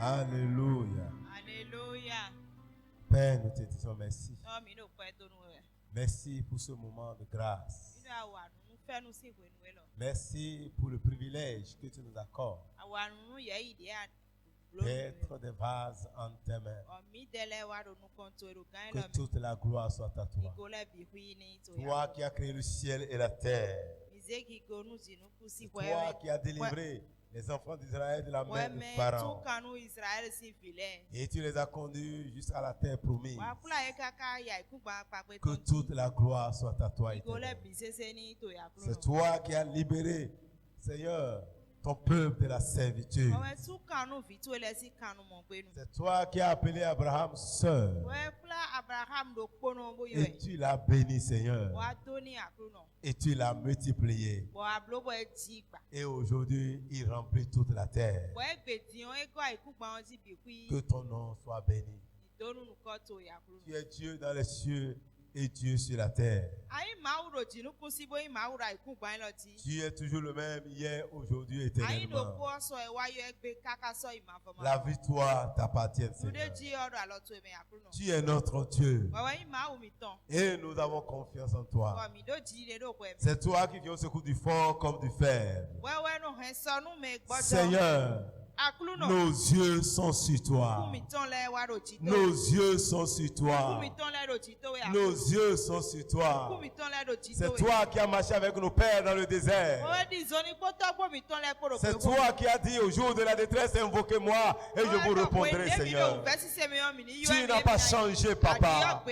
Alléluia. Alléluia. Père, nous te disons merci. Non, mais nous pouvons donner. Merci pour ce moment de grâce. Nous avons nous faire nous c'est quoi nous là. Merci pour le privilège que tu nous accordes Avoir nous y a idée d'être des vases en tes mains. mi dele wa do nous contrôler au gain Que là. toute la gloire soit à toi. Nicolas bihui ni to ya. Toi qui as créé le ciel et la terre. Misé qui go nous dit nous poussi C'est quoi. toi qui as délivré les enfants d'Israël de la main mais des tout Pharaon. quand nous Israël si vilain. Et tu les as conduits jusqu'à la terre promise. Wa kula e kaka ya iku ba pa pe Que toute la gloire soit à toi. Nicolas Éternel. bisese ni to ya. C'est toi qui as libéré, Seigneur, ton peuple de la servitude. Ouais tout quand nous vit tout les si quand nous mon pe nous. C'est toi qui as appelé Abraham sœur. Ouais kula Abraham do kono bo yo. Et tu l'as béni, Seigneur. Wa doni akru no. Et tu l'as multiplié. Bo ablo bo e ti gba. Et aujourd'hui, il remplit toute la terre. Ouais gbedion e ko iku gba on ti bihui. Que ton nom soit béni. Idonu nu ko to ya kru. Tu es Dieu dans les cieux et Dieu sur la terre. Ayi mauro ti nu kusi bo maura iku gba lo ti. Tu es toujours le même hier, aujourd'hui, Ayi do éternellement. ko so e wa yo e gbe kaka so ima fo ma. La victoire t'appartient, Nous de Seigneur. ji odo alo to me akru no. Tu es notre Dieu. Wa yi ma o mi ton. Et nous avons confiance en toi. Wa mi do ji le do ko e. C'est toi qui viens au secours du fort comme du faible. Wewe no he so nu me gbodo. Seigneur, Akru no. nos yeux sont sur Ku toi. mi ton le wa ro ti to. Nos yeux sont sur Ku toi. mi ton le ro ti to ya. Nos yeux sont sur Ku toi. mi ton le ro ti to. C'est toi qui as marché avec nos pères dans le désert. Wewe di zoni ko to gbo mi ton le ko ro. C'est toi qui as dit au jour de la détresse, invoquez-moi et je vous répondrai, Seigneur. Tu n'as pas changé, Papa.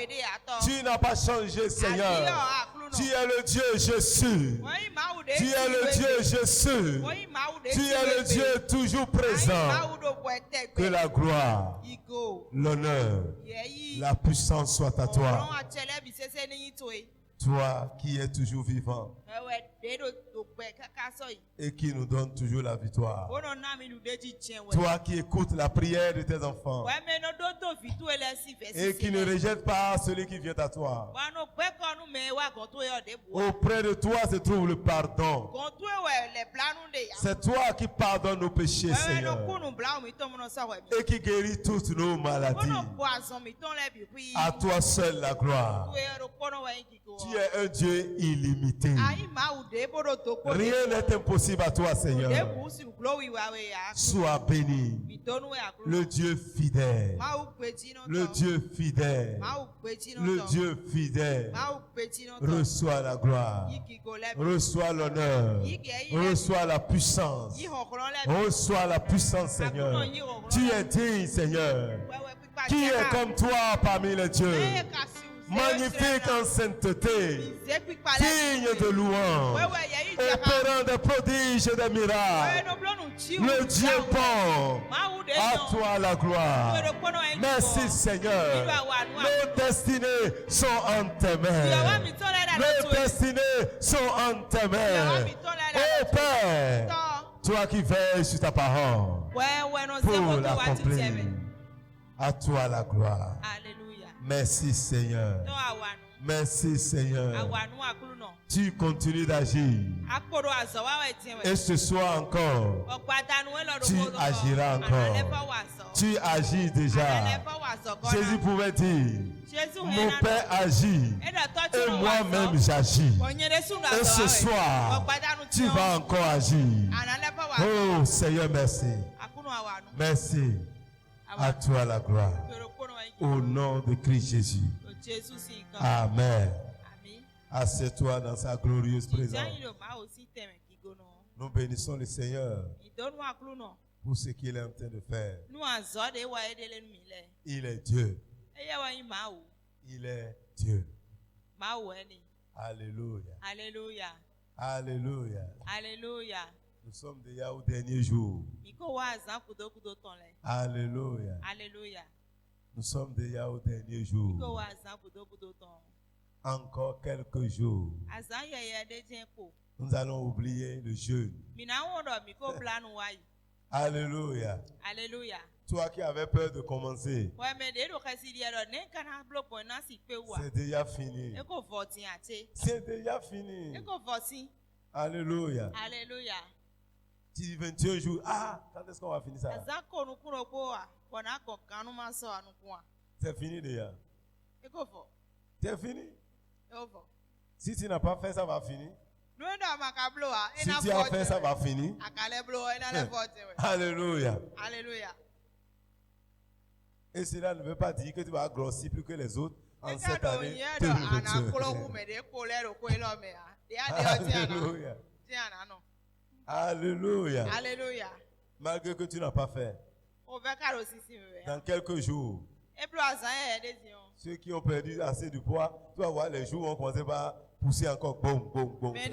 Tu n'as pas changé, Seigneur. Tu es le Dieu Jésus. Tu es le Dieu Jésus. Tu es le Dieu toujours présent. Que la gloire, l'honneur, la puissance soit à toi. Toi qui es toujours vivant et qui nous donne toujours la victoire. Toi qui écoutes la prière de tes enfants et qui ne rejette pas celui qui vient à toi. Auprès de toi se trouve le pardon. C'est toi qui pardonnes nos péchés, Seigneur, et qui guérit toutes nos maladies. À toi seul la gloire. Tu es un Dieu illimité. Rien n'est impossible à toi, Seigneur. Sois béni. Le Dieu fidèle. Le Dieu fidèle. Le Dieu fidèle. Reçois la gloire. Reçois l'honneur. Reçois la puissance. Reçois la puissance, Seigneur. Tu es digne, Seigneur. Qui est comme toi parmi les dieux? Magnifique en sainteté, digne de louange, opérant des prodiges et des miracles. Le Dieu bon, à toi la gloire. Merci Seigneur. Nos destinées sont en tes mains. Nos destinées sont en tes mains. Oh Père, toi qui veilles sur ta parole pour l'accomplir. À toi la gloire. Merci Seigneur. Merci Seigneur. Tu continues d'agir. Et ce soir encore, tu agiras encore. Tu agis déjà. Jésus pouvait dire, mon Père agit et moi-même j'agis. Et ce soir, tu vas encore agir. Oh Seigneur, merci. Merci. À toi la gloire. Au nom de Christ Jésus. Amen. Assieds-toi dans sa glorieuse présence. Nous bénissons le Seigneur pour ce qu'il est en train de faire. Il est Dieu. Il est Dieu. Alléluia. Alléluia. Alléluia. Alléluia. Nous sommes déjà au dernier jour. Alléluia. Alléluia. Nous sommes déjà au dernier jour. Encore quelques jours. Nous allons oublier le jeûne. Alléluia. Alléluia. Toi qui avais peur de commencer, c'est déjà fini. C'est déjà fini. Alléluia. Alléluia. Tu dis 21 jours. Ah, quand est-ce qu'on va finir ça? C'est fini déjà. C'est fini. Si tu n'as pas fait, ça va finir. Si tu as fait, ça va finir. Alléluia. Alléluia. Et cela ne veut pas dire que tu vas grossir plus que les autres en cette année. Alléluia. Alléluia. Alléluia. Malgré que tu n'as pas fait. Dans quelques jours, ceux qui ont perdu assez de poids, tu vas voir les jours où on commence par pousser encore. Boum, boum, boum. Mais ce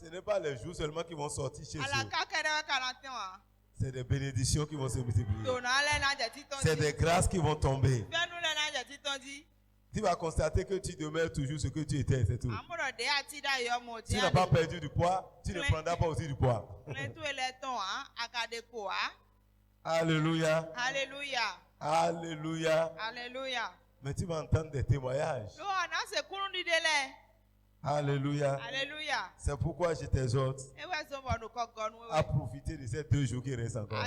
n'est pas les jours seulement qui vont sortir chez eux. C'est des bénédictions qui vont se multiplier. C'est des grâces qui vont tomber. Tu vas constater que tu demeures toujours ce que tu étais, c'est tout. Tu n'as pas perdu du poids, tu ne prendras pas aussi du poids. Alléluia. Alléluia. Alléluia. Alléluia. Mais tu vas entendre des témoignages. Alléluia. Alléluia. C'est pourquoi je t'exhorte à profiter de ces 2 jours qui restent encore.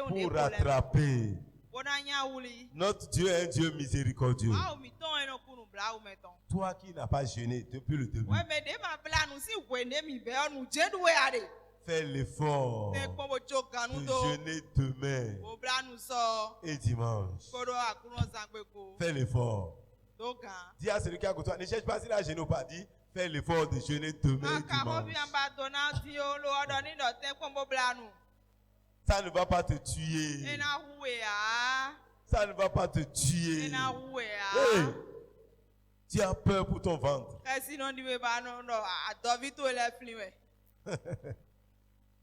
Pour rattraper. Notre Dieu est un Dieu miséricordieux. Toi qui n'as pas jeûné depuis le début, fais l'effort de jeûner demain et dimanche. Fais l'effort. Dis à celui qui est à côté, ne cherche pas s'il a jeûné ou pas. Dis, fais l'effort de jeûner demain et dimanche. Ça ne va pas te tuer. Ça ne va pas te tuer. Hey, tu as peur pour ton ventre.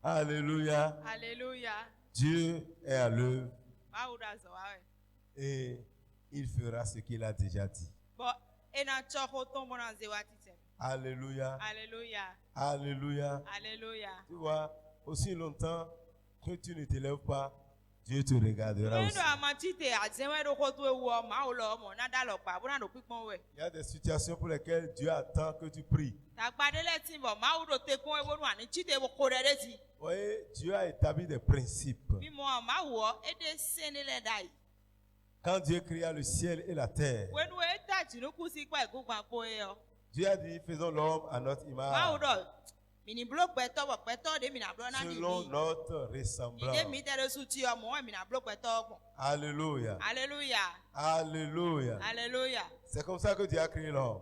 Alléluia. Alléluia. Dieu est à l'œuvre et il fera ce qu'il a déjà dit. Alléluia. Alléluia. Alléluia. Alléluia. Tu vois, aussi longtemps que tu ne te lèves pas, Dieu te regardera aussi. Il y a des situations pour lesquelles Dieu attend que tu pries. Vous voyez, Dieu a établi des principes. Quand Dieu créa le ciel et la terre, Dieu a dit, faisons l'homme à notre image, selon notre ressemblance. Alléluia. Alléluia. Alléluia. Alléluia. C'est comme ça que Dieu a créé l'homme.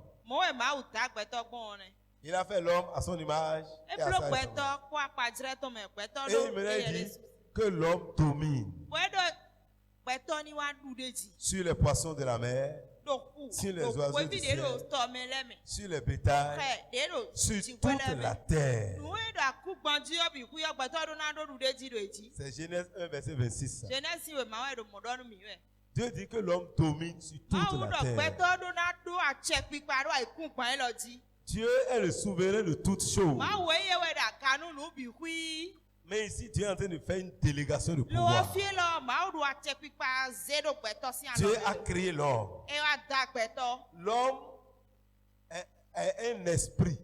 Il a fait l'homme à son image et à sa ressemblance. Et il me dit que l'homme domine sur les poissons de la mer, sur les oiseaux du ciel, sur les bétails, sur toute la terre. C'est Genèse 1, verset 26. Dieu dit que l'homme domine sur toute la terre. Dieu est le souverain de toutes choses. Mais ici, Dieu est en train de faire une délégation de pouvoir. Dieu a créé l'homme. L'homme est un esprit.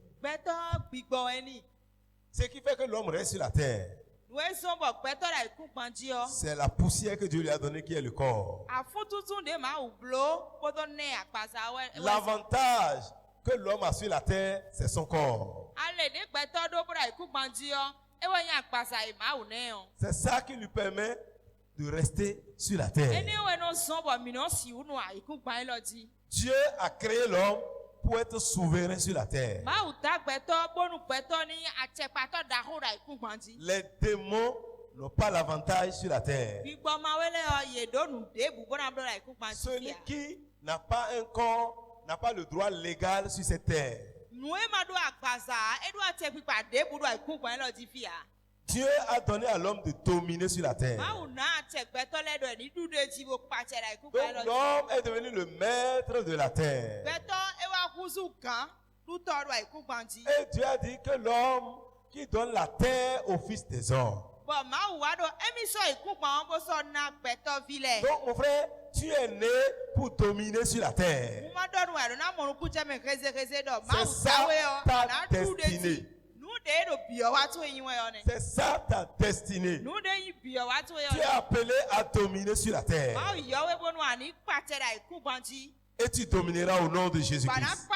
Ce qui fait que l'homme reste sur la terre, c'est la poussière que Dieu lui a donnée qui est le corps. L'avantage que l'homme a sur la terre, c'est son corps. C'est ça qui lui permet de rester sur la terre. Dieu a créé l'homme pour être souverain sur la terre. Les démons n'ont pas l'avantage sur la terre. Celui qui n'a pas un corps n'a pas le droit légal sur cette terre. Dieu a donné à l'homme de dominer sur la terre. Donc l'homme est devenu le maître de la terre. Et Dieu a dit que l'homme qui donne la terre au fils des hommes. Donc mon frère, tu es né pour dominer sur la terre. C'est ça ta destinée. C'est ça ta destinée. Tu es appelé à dominer sur la terre. Et tu domineras au nom de Jésus-Christ.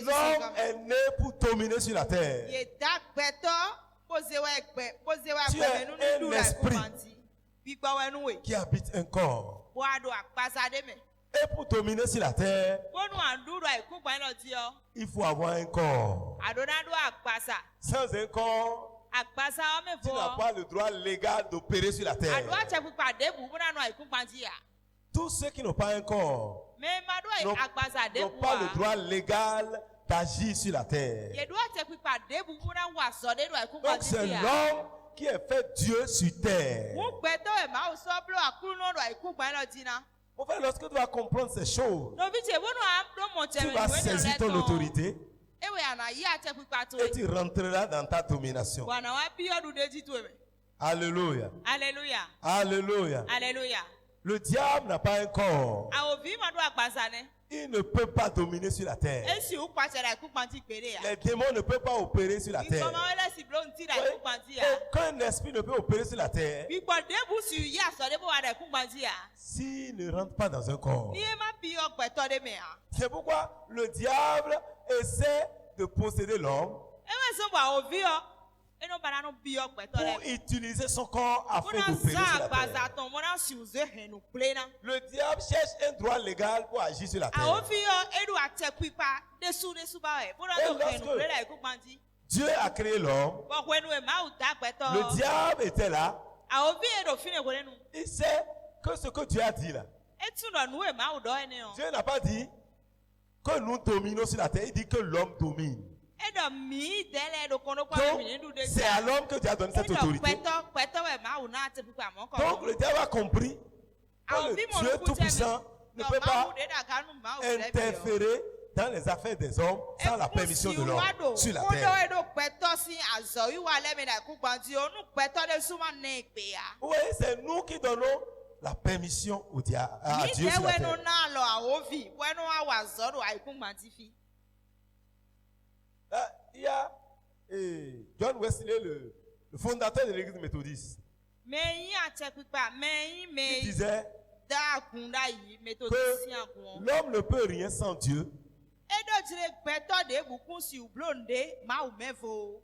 L'homme est né pour dominer sur la terre. Tu es un esprit qui habite un corps. Et pour dominer sur la terre, il faut avoir un corps. Sans un corps, tu n'as pas le droit légal d'opérer sur la terre. Tous ceux qui n'ont pas un corps n'ont pas le droit légal d'agir sur la terre. Donc c'est l'homme qui est fait Dieu sur terre. Mon frère, lorsque tu vas comprendre ces choses, tu vas saisir ton autorité et tu rentreras dans ta domination. Alléluia. Alléluia. Alléluia. Alléluia. Le diable n'a pas un corps. Il ne peut pas dominer sur la terre. Les démons ne peuvent pas opérer sur la terre. Aucun esprit ne peut opérer sur la terre s'il ne rentre pas dans un corps. C'est pourquoi le diable essaie de posséder l'homme pour utiliser son corps afin d'opérer sur la terre. Le diable cherche un droit légal pour agir sur la terre. Et lorsque Dieu a créé l'homme, le diable était là. Il sait que ce que Dieu a dit là, Dieu n'a pas dit que nous dominons sur la terre, il dit que l'homme domine. Donc, c'est à l'homme que Dieu a donné cette autorité. Donc, le diable a compris que le Dieu Tout-Puissant ne peut pas interférer dans les affaires des hommes sans la permission de l'homme sur la terre. Oui, c'est nous qui donnons la permission au diable, à Dieu sur la terre. Il y a John Wesley, le fondateur de l'église méthodiste. Il disait que l'homme ne peut rien sans Dieu.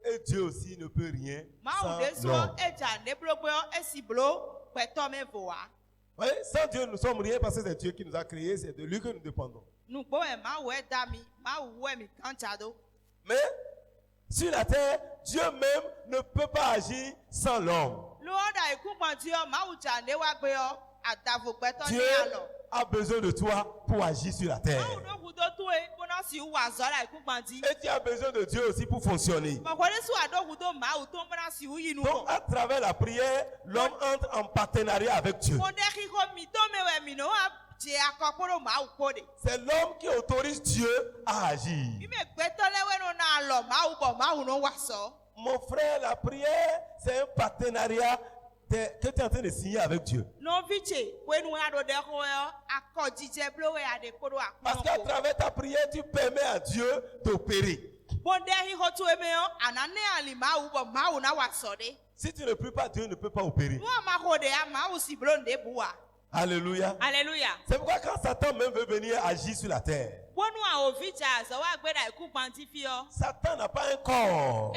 Et Dieu aussi ne peut rien sans l'homme. Oui, sans Dieu, nous ne sommes rien parce que c'est Dieu qui nous a créés, c'est de lui que nous dépendons. Mais sur la terre, Dieu même ne peut pas agir sans l'homme. Dieu a besoin de toi pour agir sur la terre. Et tu as besoin de Dieu aussi pour fonctionner. Donc, à travers la prière, l'homme entre en partenariat avec Dieu. C'est l'homme qui autorise Dieu à agir. Mon frère, la prière, c'est un partenariat que tu es en train de signer avec Dieu. Parce qu'à travers ta prière, tu permets à Dieu d'opérer. Si tu ne pries pas, Dieu ne peut pas opérer. Alléluia. Alléluia. C'est pourquoi quand Satan même veut venir agir sur la terre, Satan n'a pas un corps.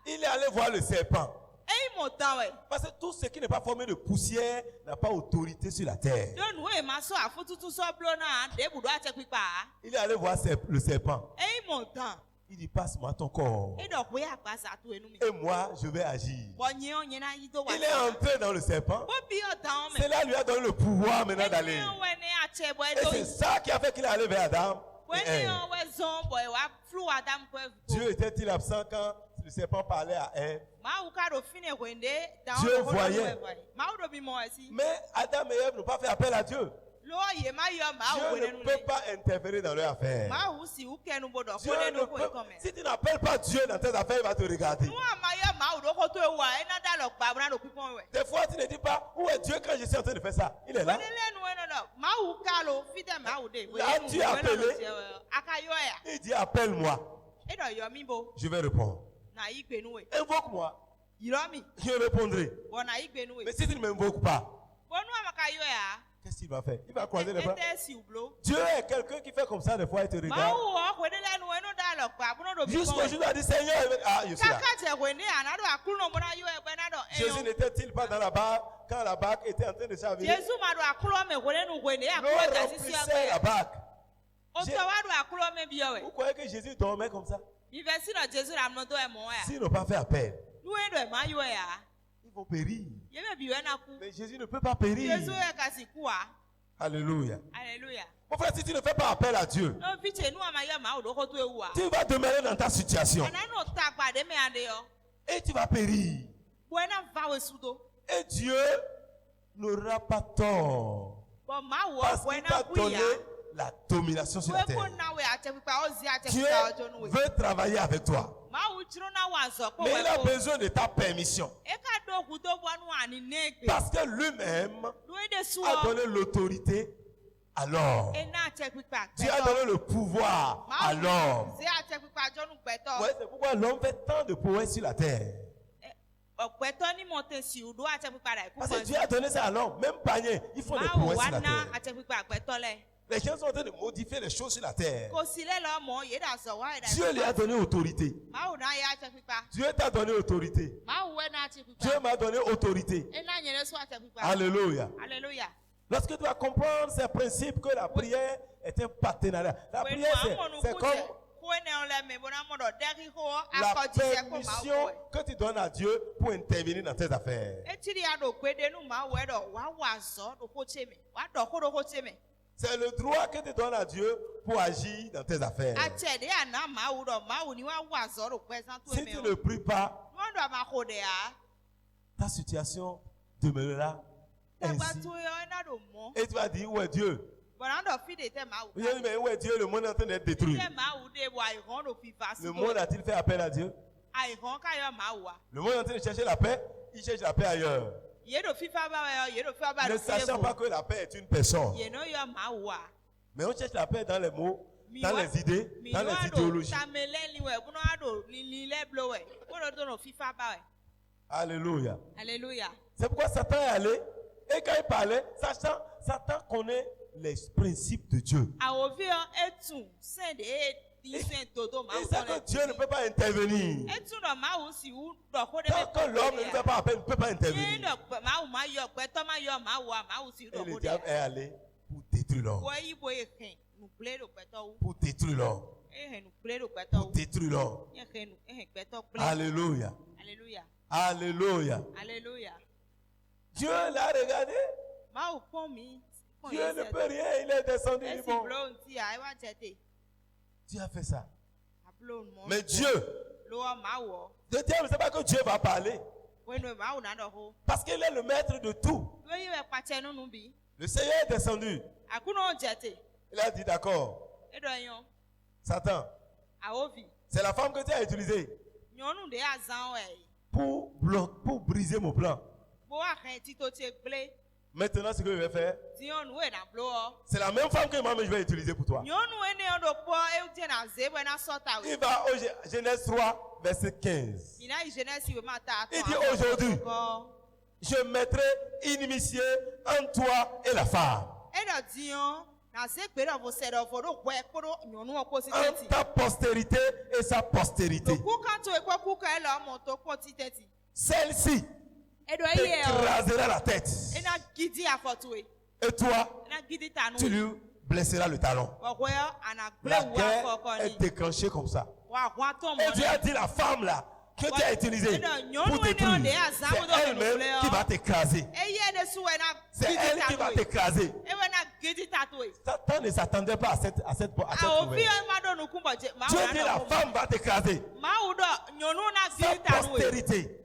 Il est allé voir le serpent. Parce que tout ce qui n'est pas formé de poussière n'a pas autorité sur la terre. Il est allé voir le serpent. Il dit, passe-moi ton corps. Et moi, je vais agir. Il est entré dans le serpent. Cela lui a donné le pouvoir maintenant d'aller. Et c'est ça qui a fait qu'il est allé vers Adam. Dieu était-il absent quand le serpent parlait à Ève? Dieu voyait. Mais Adam et Ève n'ont pas fait appel à Dieu. Dieu ne peut pas interférer dans leur affaire. Dieu ne peut, si tu n'appelles pas Dieu dans tes affaires, il va te regarder. Des fois, tu ne dis pas où est Dieu quand je suis en train de faire ça. Il est là. Là, tu as appelé. Il dit appelle-moi. Je vais répondre. Invoque-moi. Je répondrai. Mais si tu ne m'invoques pas, qu'est-ce qu'il va faire? Il va croiser les bras. Dieu est quelqu'un qui fait comme ça des fois, il te regarde. Jusqu'au jour où il a dit Seigneur, je suis là. Jésus n'était-il pas dans la barque quand la barque était en train de s'aviser? L'eau remplissait la barque. Vous croyez que Jésus dormait comme ça? S'ils n'ont pas fait appel, ils vont périr. Mais Jésus ne peut pas périr. Alléluia. Mon frère, si tu ne fais pas appel à Dieu, tu vas demeurer dans ta situation. Et tu vas périr. Et Dieu n'aura pas tort. Parce qu'il t'a donné la domination sur la terre. Dieu veut travailler avec toi. Mais il a besoin de ta permission. Parce que lui-même a donné l'autorité à l'homme. Dieu a donné le pouvoir à l'homme. Ouais, c'est pourquoi l'homme fait tant de prouesses sur la terre. Parce que Dieu a donné ça à l'homme. Même panier, il faut des prouesses sur la terre. Les gens sont en train de modifier les choses sur la terre. Dieu lui a donné autorité. Dieu t'a donné autorité. Dieu m'a donné autorité. Alléluia. Lorsque tu vas comprendre ces principes que la prière est un partenariat. La prière, c'est comme la permission que tu donnes à Dieu pour intervenir dans tes affaires. C'est le droit que tu donnes à Dieu pour agir dans tes affaires. Si tu ne pries pas, ta situation demeurera ainsi. Et tu vas dire, où est Dieu? Mais où est Dieu? Le monde est en train d'être détruit. Le monde a-t-il fait appel à Dieu? Le monde est en train de chercher la paix. Il cherche la paix ailleurs. Ne sachant pas que la paix est une personne. Mais on cherche la paix dans les mots, dans les idées, dans les idéologies. Alléluia. C'est pourquoi Satan est allé. Et quand il parlait, Satan connaît les principes de Dieu. Il sait que Dieu ne peut pas intervenir. Tant que l'homme ne fait pas appel, il ne peut pas intervenir. Et le diable est allé pour détruire l'homme. Pour détruire l'homme. Pour détruire l'homme. Alléluia. Alléluia. Dieu l'a regardé. Dieu ne peut rien, il est descendu du bon. Dieu a fait ça. Mais Dieu, le diable ne sait pas que Dieu va parler. Parce qu'il est le maître de tout. Le Seigneur est descendu. Il a dit d'accord. Satan, c'est la femme que tu as utilisée pour briser mon plan. Maintenant, ce que je vais faire, c'est la même femme que moi-même je vais utiliser pour toi. Il va au Genèse 3, verset 15. Il dit aujourd'hui, je mettrai inimitié entre toi et la femme. Entre ta postérité et sa postérité. Celle-ci t'écrasera la tête. Et toi, tu lui blesseras le talon. La guerre est déclenchée comme ça. Et Dieu a dit la femme là que tu as utilisée pour détruire, c'est elle-même qui va t'écraser. C'est elle qui va t'écraser. Satan ne s'attendait pas à cette nouvelle. Dieu dit la femme va t'écraser. Sa postérité.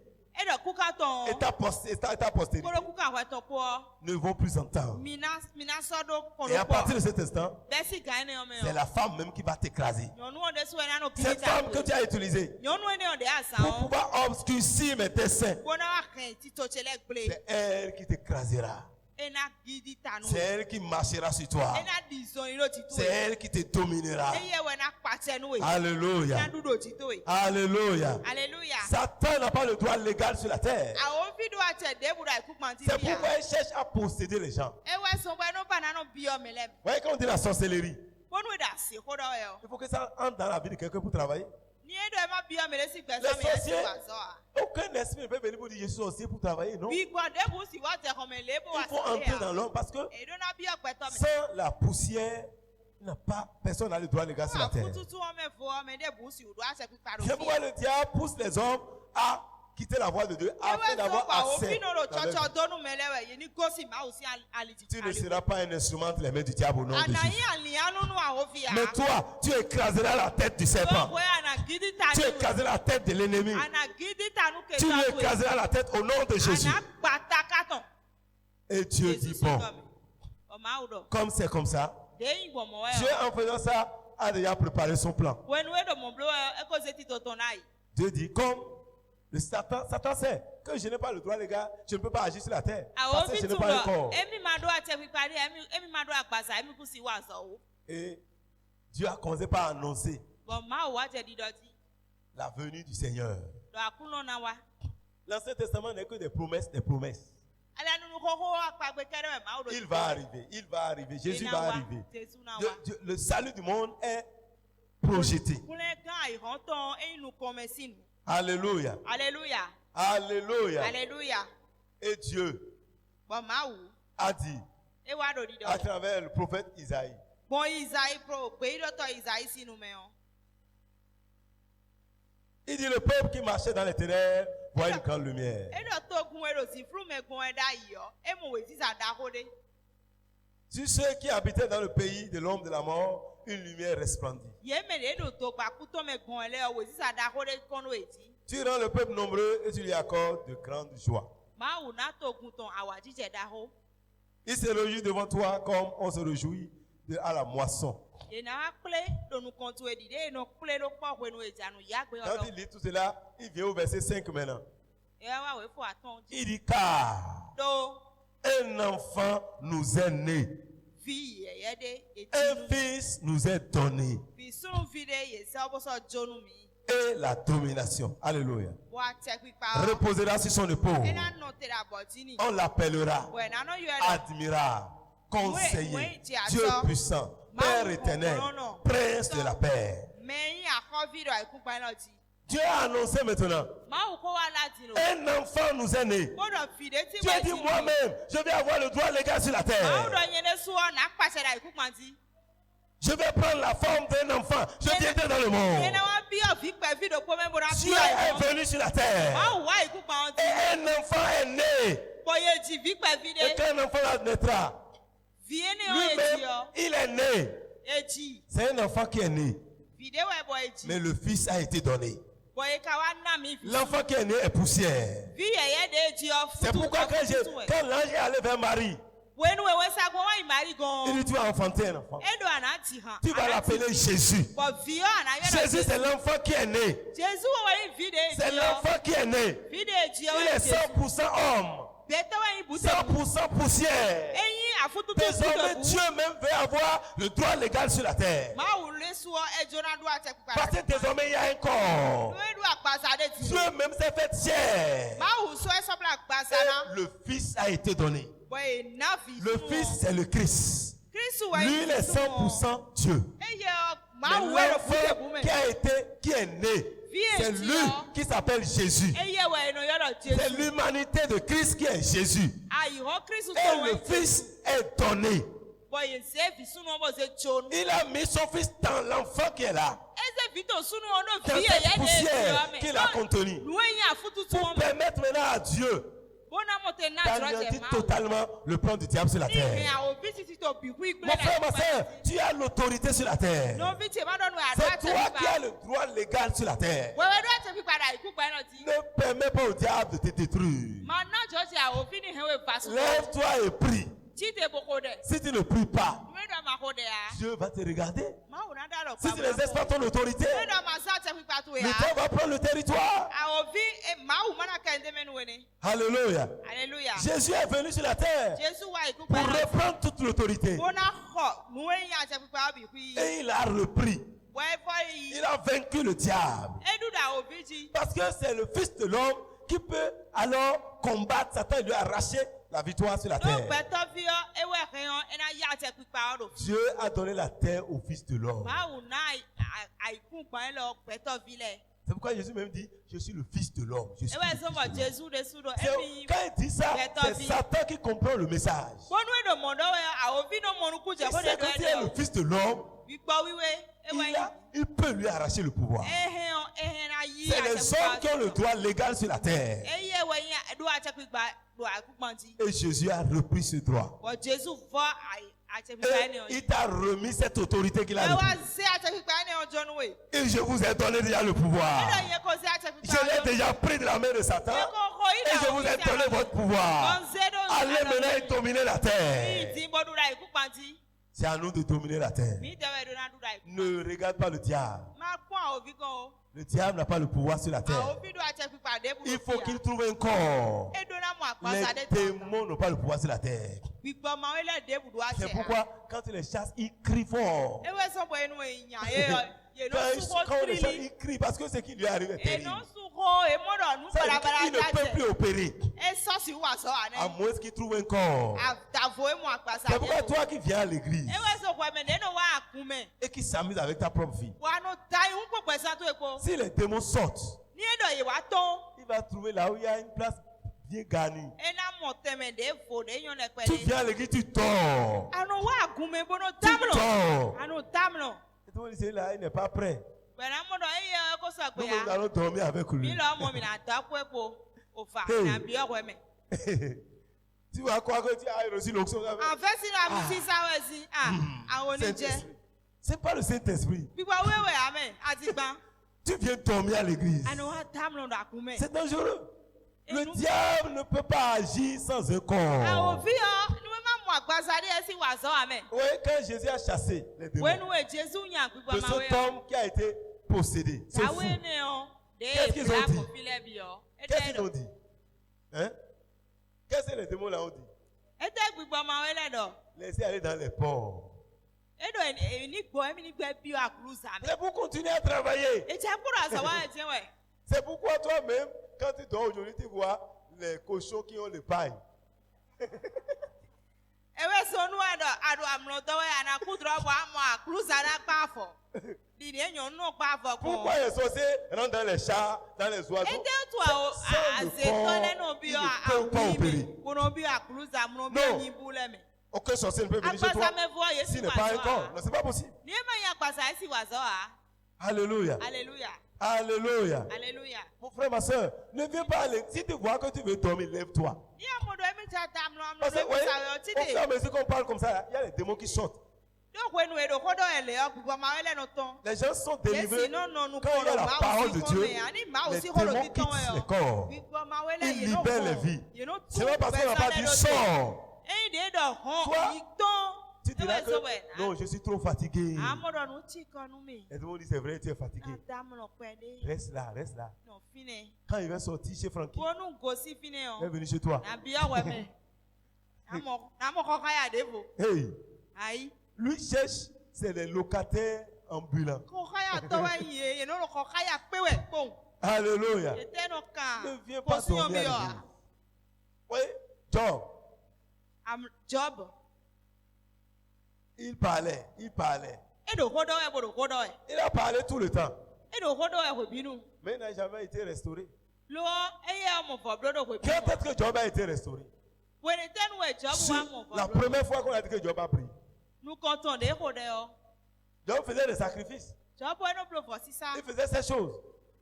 état postérieur ne vont plus entendre. Et à partir de cet instant, c'est la femme même qui va t'écraser. Cette femme que tu as utilisée pour pouvoir obscurcir mes desseins, c'est elle qui t'écrasera. C'est elle qui marchera sur toi. C'est elle qui te dominera. Alléluia. Alléluia. Satan n'a pas le droit légal sur la terre. C'est pourquoi elle cherche à posséder les gens. Vous voyez quand on dit la sorcellerie, il faut que ça entre dans la vie de quelqu'un pour travailler. Les sorciers, aucun esprit ne peut venir pour dire je suis sorcier pour travailler, non. Il faut entrer dans l'homme parce que sans la poussière, personne n'a le droit légal sur la terre. C'est pourquoi le diable pousse les hommes à quitter la voie de Dieu afin d'avoir accès. Tu ne seras pas un instrument entre les mains du diable au nom de Jésus. Mais toi, tu écraseras la tête du serpent. Tu écraseras la tête de l'ennemi. Tu lui écraseras la tête au nom de Jésus. Et Dieu dit bon, comme c'est comme ça, Dieu en faisant ça a déjà préparé son plan. Dieu dit comme le Satan sait que je n'ai pas le droit légal, je ne peux pas agir sur la terre parce que je n'ai pas un corps. Et Dieu a commencé par annoncer la venue du Seigneur. L'Ancien Testament n'est que des promesses, des promesses. Il va arriver, Jésus va arriver. Le salut du monde est projeté. Alléluia. Alléluia. Alléluia. Alléluia. Et Dieu a dit à travers le prophète Isaïe. Il dit le peuple qui marchait dans les ténèbres voit une grande lumière. Sur ceux qui habitaient dans le pays de l'ombre de la mort, une lumière resplendit. Tu rends le peuple nombreux et tu lui accordes de grandes joies. Il se réjouit devant toi comme on se réjouit à la moisson. Quand il lit tout cela, il vient au verset 5 maintenant. Il dit car un enfant nous est né, un fils nous est donné, et la domination, alléluia, reposera sur son épaule. On l'appellera admirable, conseiller, Dieu puissant, Père éternel, Prince de la paix. Dieu a annoncé maintenant, un enfant nous est né. Dieu dit moi-même, je vais avoir le droit légal sur la terre. Je vais prendre la forme d'un enfant. Je viendrai dans le monde. Dieu est venu sur la terre. Et un enfant est né. Et quand un enfant naîtra, lui-même, il est né. C'est un enfant qui est né. Mais le fils a été donné. L'enfant qui est né est poussière. C'est pourquoi quand l'ange est allé vers Marie, il dit tu vas enfanter un enfant. Tu vas l'appeler Jésus. Jésus c'est l'enfant qui est né. C'est l'enfant qui est né. Il est 100% homme, 100% poussière. Désormais Dieu même veut avoir le droit légal sur la terre. Parce que désormais il y a un corps. Dieu même s'est fait chair. Et le Fils a été donné. Le Fils c'est le Christ. Lui il est 100% Dieu. Mais l'enfant qui est né, c'est lui qui s'appelle Jésus. C'est l'humanité de Christ qui est Jésus. Et le Fils est donné. Il a mis son Fils dans l'enfant qui est là, dans cette poussière qu'il a contenue, pour permettre maintenant à Dieu T'anéantis totalement le plan du diable sur la terre. Mon frère, ma soeur, tu as l'autorité sur la terre. C'est toi qui as le droit légal sur la terre. Ne permets pas au diable de te détruire. Lève-toi et prie. Si tu ne pries pas, Dieu va te regarder. Si tu n'exerces pas ton autorité, le diable va prendre le territoire. Alléluia. Jésus est venu sur la terre pour reprendre toute l'autorité. Et il a repris. Il a vaincu le diable. Parce que c'est le Fils de l'homme qui peut alors combattre Satan et lui arracher la victoire sur la terre. Dieu a donné la terre au Fils de l'homme. C'est pourquoi Jésus même dit, je suis le Fils de l'homme. Quand il dit ça, c'est Satan qui comprend le message. Il sait que tu es le Fils de l'homme. Il peut lui arracher le pouvoir. C'est les hommes qui ont le droit légal sur la terre. Et Jésus a repris ce droit. Et il t'a remis cette autorité qu'il a repris. Et je vous ai donné déjà le pouvoir. Je l'ai déjà pris de la main de Satan. Et je vous ai donné votre pouvoir. Allez maintenant et dominez la terre. C'est à nous de dominer la terre. Ne regarde pas le diable. Le diable n'a pas le pouvoir sur la terre. Il faut qu'il trouve un corps. Les démons n'ont pas le pouvoir sur la terre. C'est pourquoi quand il les chasse, ils crient fort. Quand on les chasse, ils crient parce que ce qui lui arrive est terrible. Il ne peut plus opérer. À moins qu'il trouve un corps. C'est pourquoi toi qui viens à l'église et qui s'amuse avec ta propre vie, si les démons sortent, il va trouver là où il y a une place bien garnie. Tu viens à l'église, tu dors. Tu dors. Et tout le monde dit là, il n'est pas prêt. Nous allons dormir avec lui. Hey. Tu vas croire que tu as reçu l'onction. C'est pas le Saint-Esprit. Tu viens dormir à l'église. C'est dangereux. Le diable ne peut pas agir sans un corps. Oui, quand Jésus a chassé les démons de cet homme qui a été possédé, ce fou, qu'est-ce qu'ils ont dit? Qu'est-ce qu'ils ont dit? Hein? Qu'est-ce que les démons là ont dit? Laissez aller dans les ports. C'est pour continuer à travailler. C'est pourquoi toi-même, quand tu dors aujourd'hui, tu vois les cochons qui ont les pailles. Pourquoi les sorciers rentrent dans les chats, dans les oiseaux? Sans le corps, ils ne peuvent pas opérer. Non. Aucun sorcier ne peut venir chez toi s'il n'est pas un corps. Non, c'est pas possible. Alléluia. Alléluia. Alléluia. Alléluia. Mon frère, ma soeur, ne viens pas aller. Si tu vois que tu veux dormir, lève-toi. Parce que, voyez, au fur et à mesure qu'on parle comme ça, il y a les démons qui sortent. Les gens sont délivrés quand il y a la parole de Dieu. Les démons quittent les corps. Ils libèrent les vies. C'est pas parce qu'on n'a pas dit sort. Toi, tu diras que non, je suis trop fatigué. Et tout le monde dit c'est vrai, tu es fatigué. Reste là, reste là. Quand il va sortir chez Francky, il est venu chez toi. Hey, lui cherche, c'est les locataires ambulants. Alléluia. Ne viens pas dormir à l'église. Oui, Job. Il parlait. Il a parlé tout le temps. Mais il n'a jamais été restauré. Quand est-ce que Job a été restauré? La première fois qu'on a dit que Job a prié. Job faisait des sacrifices. Il faisait ces choses.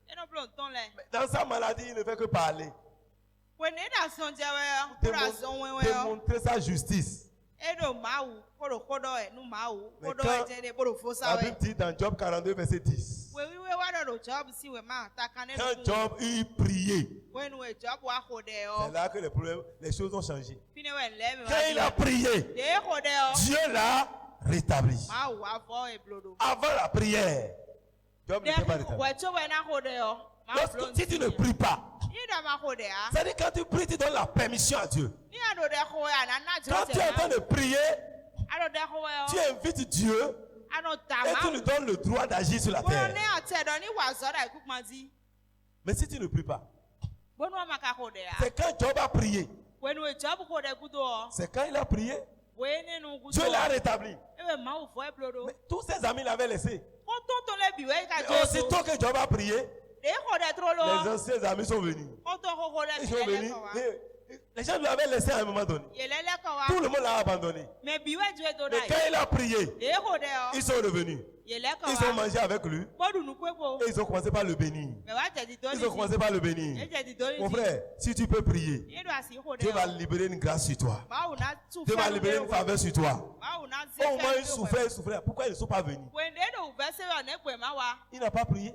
Mais dans sa maladie, il ne fait que parler. démontrer sa justice. Mais quand la Bible dit dans Job 42, verset 10, quand Job eut prié, c'est là que les choses ont changé. Quand il a prié, Dieu l'a rétabli. Avant la prière, Job n'était pas rétabli. Si tu ne pries pas, c'est-à-dire quand tu pries, tu donnes la permission à Dieu. Quand tu es en train de prier, tu invites Dieu et tu lui donnes le droit d'agir sur la terre. Mais si tu ne pries pas, c'est quand Job a prié. C'est quand il a prié, Dieu l'a rétabli. Mais tous ses amis l'avaient laissé. Mais aussitôt que Job a prié, les anciens amis sont venus. Ils sont venus. Les gens l'avaient laissé à un moment donné. Tout le monde l'a abandonné. Mais quand il a prié, ils sont revenus. Ils ont mangé avec lui. Et ils ont commencé par le bénir. Ils ont commencé par le bénir. Mon frère, si tu peux prier, Dieu va libérer une grâce sur toi. Dieu va libérer une faveur sur toi. Au moins ils souffraient. Pourquoi ils ne sont pas venus? Il n'a pas prié.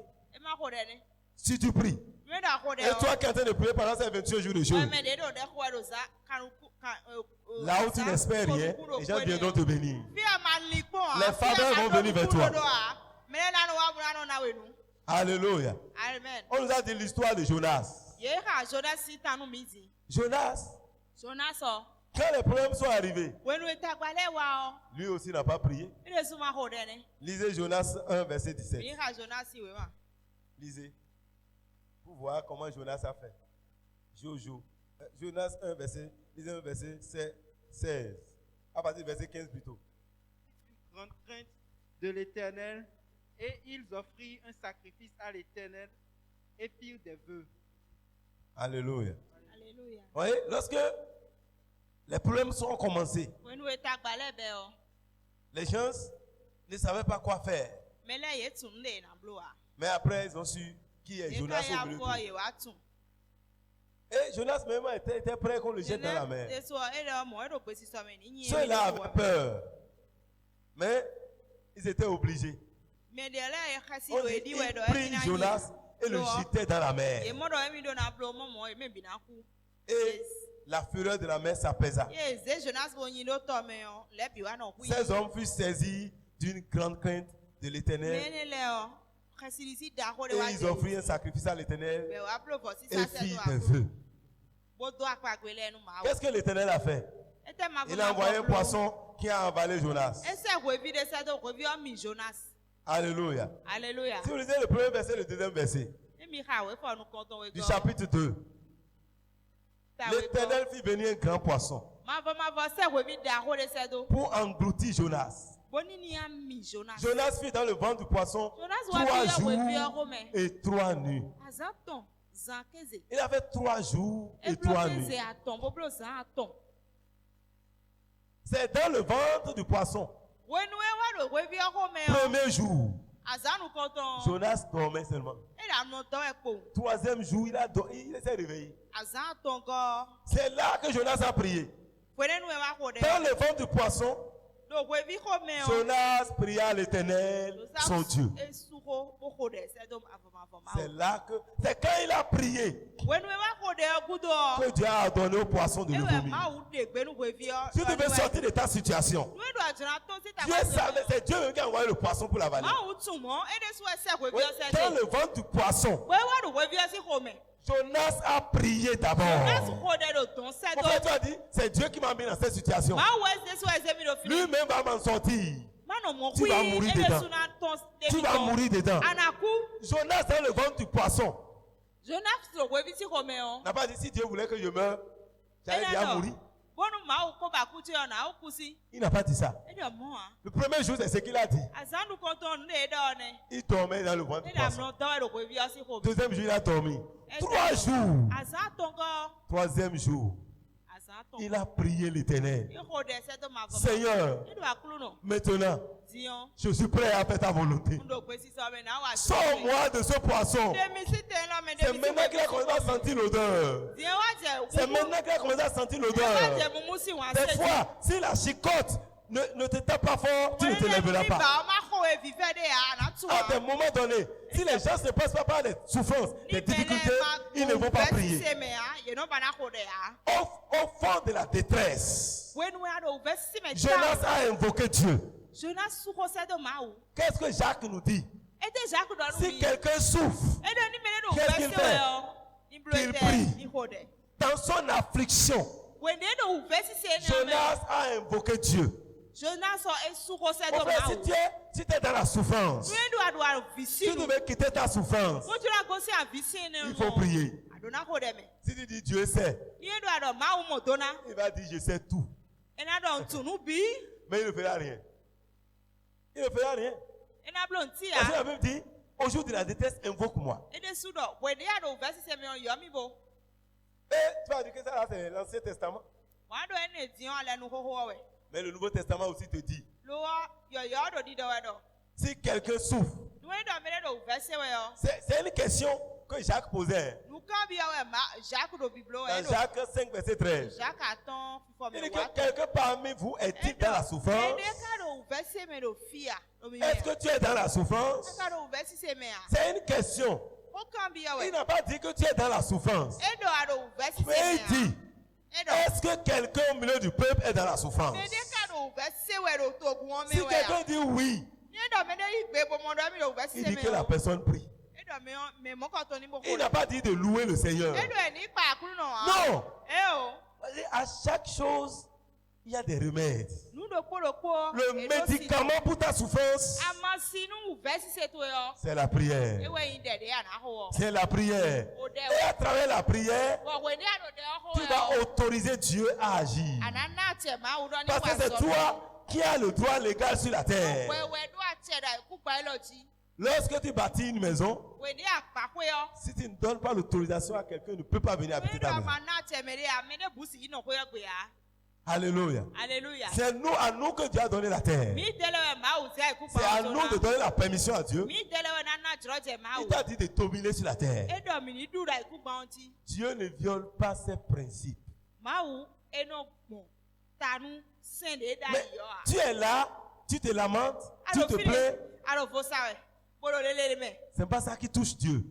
Si tu pries, et toi qui es en train de prier pendant ces 21 jours de jeûne, là où tu n'espères rien, les gens viendront te bénir. Les faveurs vont venir vers toi. Alléluia. On nous a dit l'histoire de Jonas. Jonas, quand les problèmes sont arrivés, lui aussi n'a pas prié. Lisez Jonas 1, verset 17. Lisez. Pour voir comment Jonas a fait. Jonas 1, verset 16. À partir du verset 15 plutôt. Grande crainte de l'Éternel, et ils offrirent un sacrifice à l'Éternel et firent des vœux. Alléluia. Alléluia. Vous voyez, lorsque les problèmes sont commencés, les gens ne savaient pas quoi faire. Mais après, ils ont su qui est Jonas au milieu d'eux. Et Jonas même était prêt qu'on le jette dans la mer. Ceux-là avaient peur. Mais ils étaient obligés. On dit, ils prirent Jonas et le jetaient dans la mer. Et la fureur de la mer s'apaisa. Ces hommes furent saisis d'une grande crainte de l'Éternel. Et ils offrirent un sacrifice à l'Éternel et firent des vœux. Qu'est-ce que l'Éternel a fait? Il a envoyé un poisson qui a avalé Jonas. Alléluia. Alléluia. Si vous lisez le premier verset et le deuxième verset du chapitre 2, l'Éternel fit venir un grand poisson pour engloutir Jonas. Jonas fut dans le ventre du poisson 3 jours et 3 nuits. Il a fait 3 jours et 3 nuits. C'est dans le ventre du poisson. Premier jour, Jonas dormait seulement. 3e jour, il s'est réveillé. C'est là que Jonas a prié. Dans le ventre du poisson, Jonas pria à l'Éternel, son Dieu. C'est quand il a prié que Dieu a donné au poisson de le vomir. Si tu veux sortir de ta situation, Dieu savait, c'est Dieu même qui a envoyé le poisson pour l'avaler. Oui, dans le ventre du poisson, Jonas a prié d'abord. Pourquoi tu as dit, c'est Dieu qui m'a mis dans cette situation. Lui-même va m'en sortir. Tu vas mourir dedans. Tu vas mourir dedans. Jonas dans le ventre du poisson n'a pas dit si Dieu voulait que je meure, j'allais bien mourir. Il n'a pas dit ça. Le premier jour, c'est ce qu'il a dit. Il dormait dans le ventre du poisson. Deuxième jour, il a dormi. 3 jours. 3e jour, Il a prié l'Éternel. Seigneur, maintenant, je suis prêt à faire ta volonté. Sors-moi de ce poisson. C'est maintenant qu'il a commencé à sentir l'odeur. C'est maintenant qu'il a commencé à sentir l'odeur. Des fois, si la chicotte ne te tape pas fort, tu ne te lèveras pas. À des moments donnés, si les gens ne passent pas par des souffrances, des difficultés, ils ne vont pas prier. Au fond de la détresse, Jonas a invoqué Dieu. Qu'est-ce que Jacques nous dit? Si quelqu'un souffre, qu'est-ce qu'il fait? Qu'il prie. Dans son affliction, Jonas a invoqué Dieu. En fait, si tu es dans la souffrance, si tu veux quitter ta souffrance, il faut prier. Si tu dis Dieu sait, il va dire je sais tout. Mais il ne fera rien. Il ne fera rien. Parce que la Bible dit, au jour de la détresse, invoque-moi. Et tu vas dire que ça c'est l'Ancien Testament. Mais le Nouveau Testament aussi te dit, si quelqu'un souffre, c'est une question que Jacques posait. Dans Jacques 5, verset 13. Il dit que quelqu'un parmi vous est-il dans la souffrance? Est-ce que tu es dans la souffrance? C'est une question. Il n'a pas dit que tu es dans la souffrance. Mais il dit, est-ce que quelqu'un au milieu du peuple est dans la souffrance? Si quelqu'un dit oui, il dit que la personne prie. Il n'a pas dit de louer le Seigneur. Non. À chaque chose, il y a des remèdes. Le médicament pour ta souffrance, c'est la prière. C'est la prière. Et à travers la prière, tu vas autoriser Dieu à agir. Parce que c'est toi qui as le droit légal sur la terre. Lorsque tu bâtis une maison, si tu ne donnes pas l'autorisation à quelqu'un, ne peut pas venir habiter ta maison. Alléluia. C'est à nous que Dieu a donné la terre. C'est à nous de donner la permission à Dieu. Il t'a dit de dominer sur la terre. Dieu ne viole pas ses principes. Mais tu es là, tu te lamentes, tu te plains. C'est pas ça qui touche Dieu.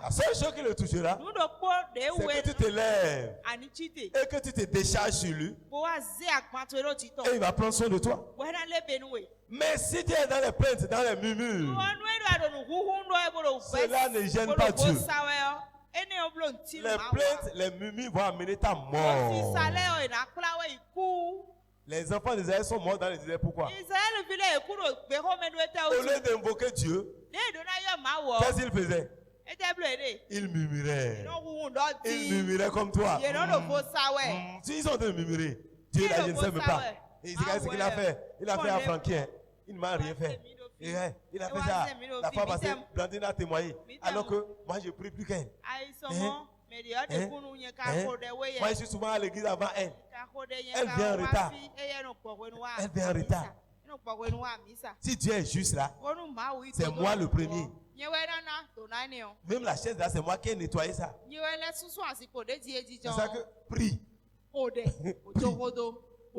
La seule chose qui le touchera, c'est que tu te lèves et que tu te décharges sur lui. Et il va prendre soin de toi. Mais si tu es dans les plaintes, dans les murmures, cela ne gêne pas Dieu. Les plaintes, les murmures vont amener ta mort. Les enfants d'Israël sont morts dans le désert. Pourquoi? Au lieu d'invoquer Dieu, qu'est-ce qu'ils faisaient? Ils murmuraient. Ils murmuraient comme toi. S'ils ont en train de murmurer, Dieu là, je ne sais même pas. Et c'est ce qu'il a fait. Il a fait à Franquin. Il ne m'a rien fait. Il a fait ça. La fois passée, Blandine a témoigné. Alors que moi, je ne prie plus qu'elle. Moi, je suis souvent à l'église avant elle. Elle vient en retard. Elle vient en retard. Si Dieu est juste là, c'est moi le premier. Même la chaise là, c'est moi qui ai nettoyé ça. C'est ça que prie. Au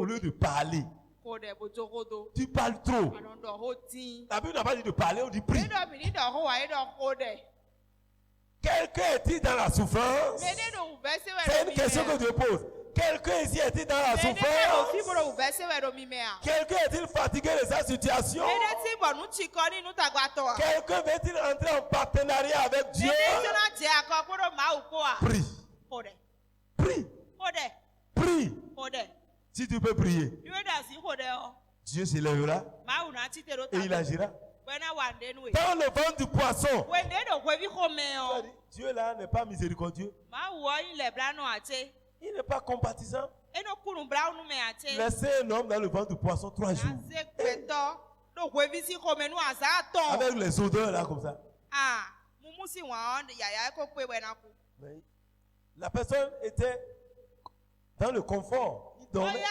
lieu de parler, tu parles trop. La Bible n'a pas dit de parler, on dit prie. Quelqu'un est-il dans la souffrance? C'est une question que Dieu pose. Quelqu'un ici est-il dans la souffrance? Quelqu'un est-il fatigué de sa situation? Quelqu'un veut-il entrer en partenariat avec Dieu? Prie. Prie. Prie. Si tu peux prier, Dieu se lèvera et il agira. Dans le ventre du poisson, Dieu là n'est pas miséricordieux. Il n'est pas compatissant. Laissez un homme dans le ventre du poisson 3 jours. Avec les odeurs là comme ça. Mais la personne était Dans le confort. Il dormait.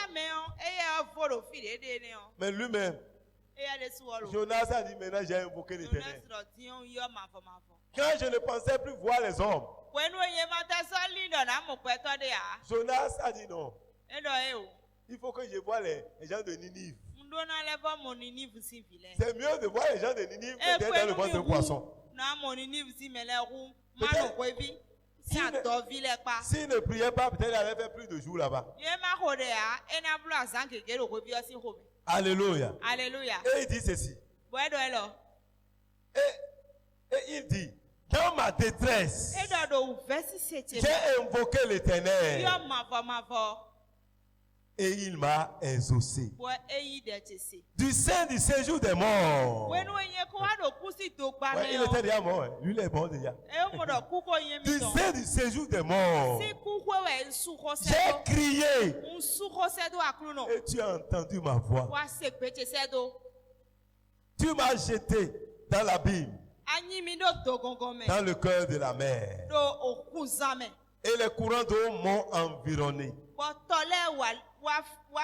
Mais lui-même, Jonas a dit maintenant j'ai invoqué l'Éternel. Quand je ne pensais plus voir les hommes, Jonas a dit non. Il faut que je voie les gens de Ninive. C'est mieux de voir les gens de Ninive que d'être dans le ventre de poisson. S'il ne priait pas, peut-être il allait faire plus de jours là-bas. Alléluia. Alléluia. Et il dit ceci. Et il dit, dans ma détresse, j'ai invoqué l'Éternel. Et il m'a exaucé. Du sein du séjour des morts. Ouais, il était déjà mort. Hein. Lui, il est mort déjà. Du sein du séjour des morts. J'ai crié. Et tu as entendu ma voix. Tu m'as jeté dans l'abîme. Dans le cœur de la mer. Et les courants d'eau m'ont environné.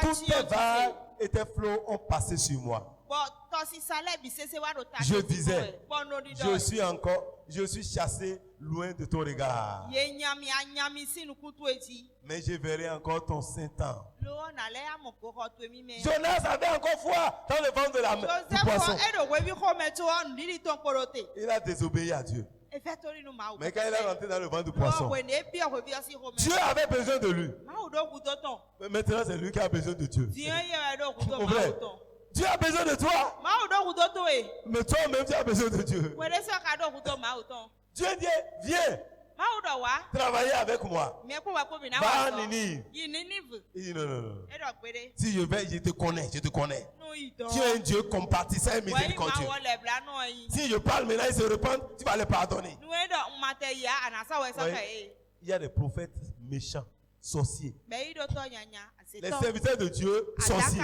Toutes tes vagues et tes flots ont passé sur moi. Je disais, je suis chassé loin de ton regard. Mais je verrai encore ton Saint-Temps. Jonas avait encore foi dans le ventre de la mer du poisson. Il a désobéi à Dieu. Mais quand il est rentré dans le ventre du poisson, Dieu avait besoin de lui. Mais maintenant, c'est lui qui a besoin de Dieu. Dieu a besoin de toi. Mais toi-même, tu as besoin de Dieu. Dieu dit, viens. Travailler avec moi. Va à Ninive. Il dit non. Si je vais, je te connais. Tu es un Dieu compatissant et miséricordieux. Si je parle maintenant, ils se repentent, tu vas les pardonner. Il y a des prophètes méchants, sorciers. Les serviteurs de Dieu, sorciers.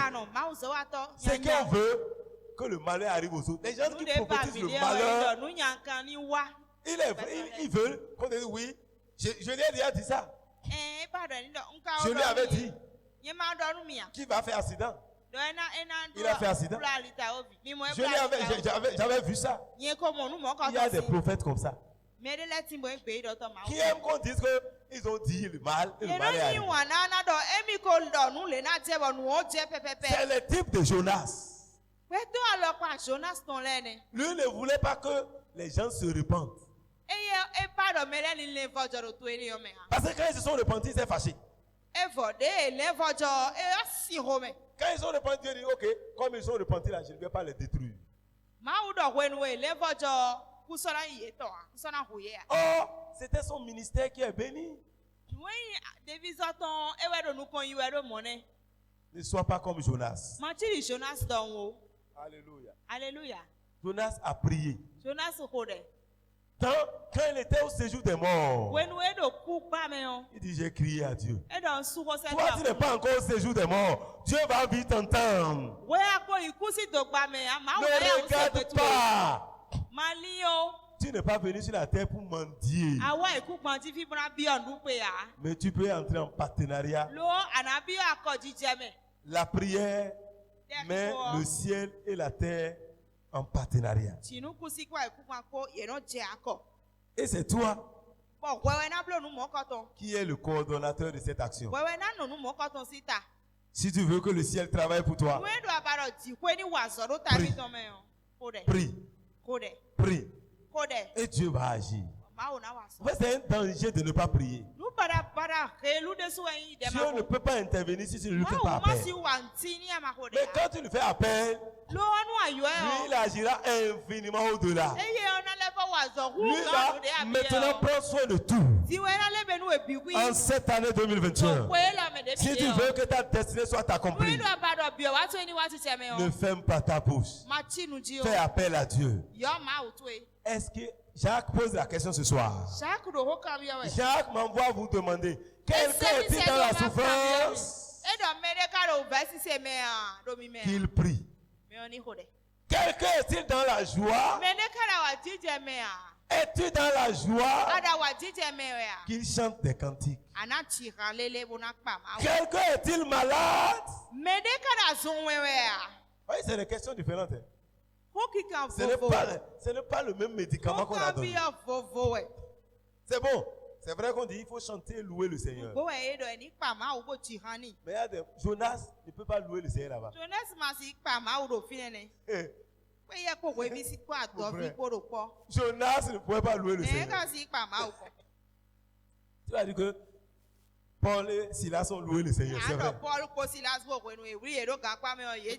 C'est qu'on veut que le malheur arrive aux autres. Les gens qui prophétisent le malheur. Ils veulent qu'on dise oui. Je lui ai déjà dit ça. Je lui avais dit qu'il va faire accident. Il a fait accident. J'avais vu ça. Il y a des prophètes comme ça qui aiment qu'on dise qu'ils ont dit le mal et le mal est arrivé. C'est le type de Jonas. Lui ne voulait pas que les gens se repentent. Parce que quand ils se sont repentis, ils sont fâchés. Quand ils sont repentis, Dieu dit ok, comme ils sont repentis là, je ne vais pas les détruire. Oh, c'était son ministère qui est béni. Ne sois pas comme Jonas. Alléluia. Alléluia. Jonas a prié. Quand il était au séjour des morts, il dit j'ai crié à Dieu. Toi tu n'es pas encore au séjour des morts. Dieu va vite t'entendre. Ne regarde pas. Tu n'es pas venu sur la terre pour mendier. Mais tu peux entrer en partenariat. La prière met le ciel et la terre en partenariat. Et c'est toi qui es le coordonnateur de cette action. Si tu veux que le ciel travaille pour toi, prie. Et Dieu va agir. C'est un danger de ne pas prier. Dieu ne peut pas intervenir si tu ne lui fais pas appel. Mais quand tu lui fais appel, lui il agira infiniment au-delà. Lui va maintenant prendre soin de tout. En cette année 2021, si tu veux que ta destinée soit accomplie, ne ferme pas ta bouche. Fais appel à Dieu. Est-ce que Jacques pose la question ce soir? Jacques m'envoie vous demander, quelqu'un est-il dans la souffrance? Qu'il prie. Quelqu'un est-il dans la joie? Es-tu dans la joie qu'il chante des cantiques? Quelqu'un est-il malade? Oui, c'est des questions différentes. Ce n'est pas le même médicament qu'on a donné. C'est bon. C'est vrai qu'on dit qu'il faut chanter et louer le Seigneur. Mais Jonas ne peut pas louer le Seigneur là-bas. Jonas ne pouvait pas louer le Seigneur. Tu vas dire que Paul et Silas ont loué le Seigneur, c'est vrai.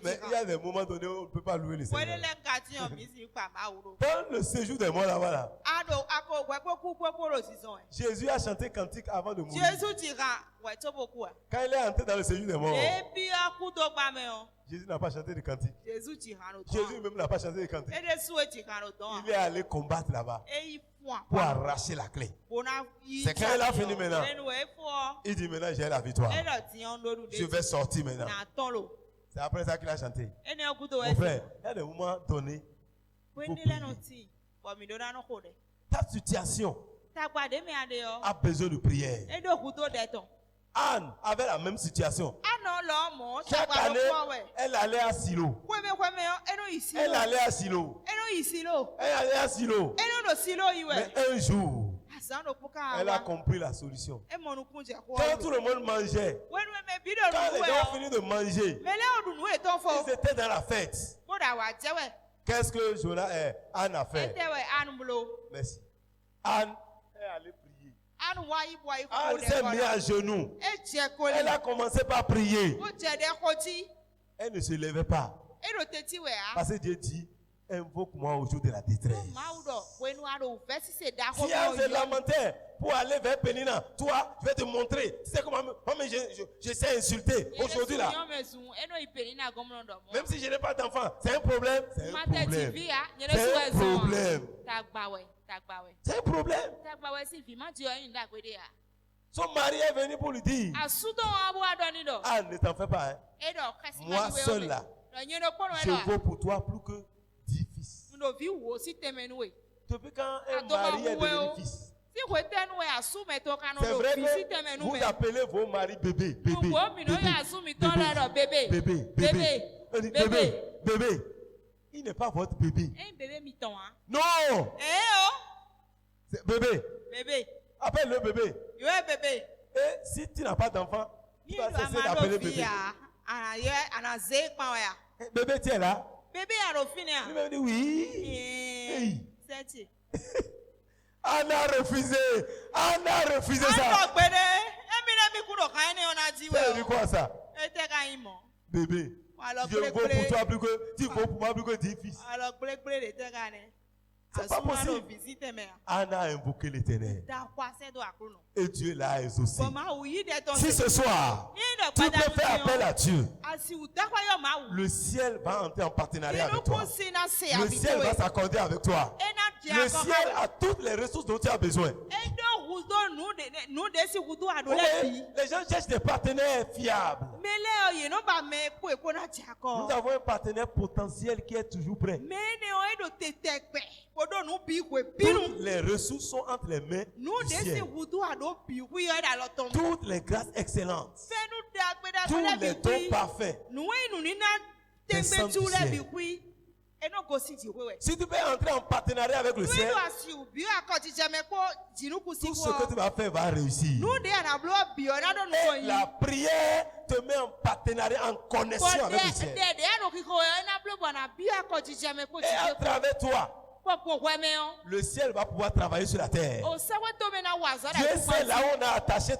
Mais il y a des moments donnés où on ne peut pas louer le Seigneur. Dans le séjour des morts là-bas, là, Jésus a chanté cantique avant de mourir. Quand il est entré dans le séjour des morts, Jésus n'a pas chanté de cantique. Jésus même n'a pas chanté de cantique. Il est allé combattre là-bas pour arracher la clé. C'est quand il a fini maintenant. Il dit maintenant j'ai la victoire. Je vais sortir maintenant. C'est après ça qu'il a chanté. Mon frère, il y a des moments donnés. Ta situation a besoin de prière. Anne avait la même situation. Chaque année, elle allait à Silo. Elle allait à Silo. Elle allait à Silo. Mais un jour, elle a compris la solution. Quand tout le monde mangeait, quand les gens ont fini de manger, ils étaient dans la fête. Qu'est-ce que Anne a fait? Merci. Anne est allée prier. Anne s'est mise à genoux. Elle a commencé par prier. Elle ne se levait pas. Parce que Dieu dit, invoque-moi au jour de la détresse. Si elle se lamentait pour aller vers Pénina, toi, je vais te montrer. Tu sais comment je sais insulter aujourd'hui là. Même si je n'ai pas d'enfant, c'est un problème. C'est un problème. C'est un problème. C'est un problème. Son mari est venu pour lui dire, ah, ne t'en fais pas. Hein. Moi seul là, je vaux pour toi plus que 10 fils. Depuis quand un mari est devenu fils? C'est vrai que vous appelez vos maris bébé, bébé, bébé, bébé, bébé. Il n'est pas votre bébé. Non. C'est bébé. Appelle-le bébé. Et si tu n'as pas d'enfant, tu vas cesser d'appeler bébé. Bébé, tu es là? Il m'a dit oui. Anne a refusé. Anne a refusé ça. Ça veut dire quoi ça? Bébé. Je vaux pour toi plus que, tu vaux pour moi plus que 10 fils. C'est pas possible. Anne a invoqué l'Éternel. Et Dieu l'a exaucé. Si ce soir, tu peux faire appel à Dieu, le ciel va entrer en partenariat avec toi. Le ciel va s'accorder avec toi. Le ciel a toutes les ressources dont tu as besoin. Oui, les gens cherchent des partenaires fiables. Nous avons un partenaire potentiel qui est toujours prêt. Toutes les ressources sont entre les mains du ciel. Toutes les grâces excellentes, tous les dons parfaits descendent du ciel. Si tu peux entrer en partenariat avec le ciel, tout ce que tu vas faire va réussir. Et la prière te met en partenariat, en connexion avec le ciel. Et à travers toi, le ciel va pouvoir travailler sur la terre. Dieu sait là où on a attaché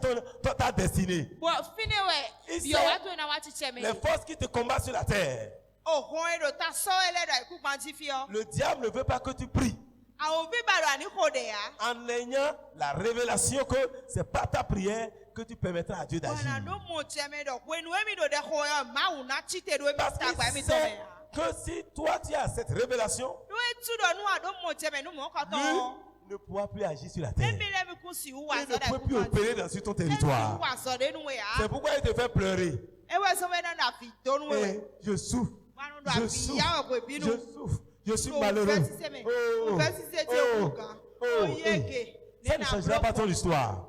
ta destinée. Il sait les forces qui te combattent sur la terre. Le diable ne veut pas que tu pries en ayant la révélation que c'est pas ta prière que tu permettras à Dieu d'agir. Parce qu'il sait que si toi tu as cette révélation, lui ne pourra plus agir sur la terre. Il ne peut plus opérer sur ton territoire. C'est pourquoi il te fait pleurer. Et je souffre. Je souffre. Je souffre. Je suis malheureux. Oh, ça ne changera pas ton histoire.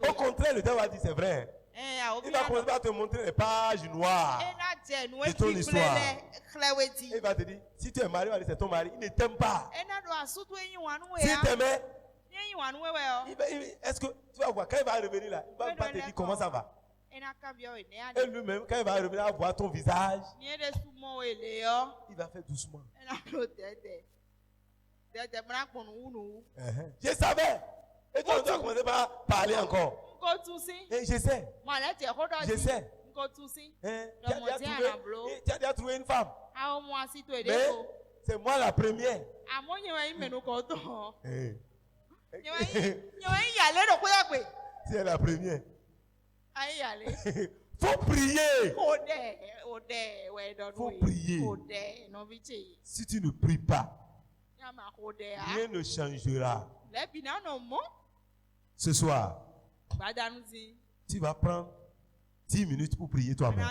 Au contraire, le diable va dire c'est vrai. Il va commencer à te montrer les pages noires de ton histoire. Il va te dire, si tu es marié, c'est ton mari, il ne t'aime pas. S'il t'aimait, est-ce que tu vas voir, quand il va revenir là, il va te dire comment ça va. Et lui-même, quand il va revenir à voir ton visage, il va faire doucement. Je savais. Et toi, tu vas commencer par parler encore. Et je sais. Je sais. Tu as déjà trouvé une femme. Mais c'est moi la première. C'est la première. Faut prier. Faut prier. Si tu ne pries pas, rien ne changera. Ce soir, tu vas prendre 10 minutes pour prier toi-même.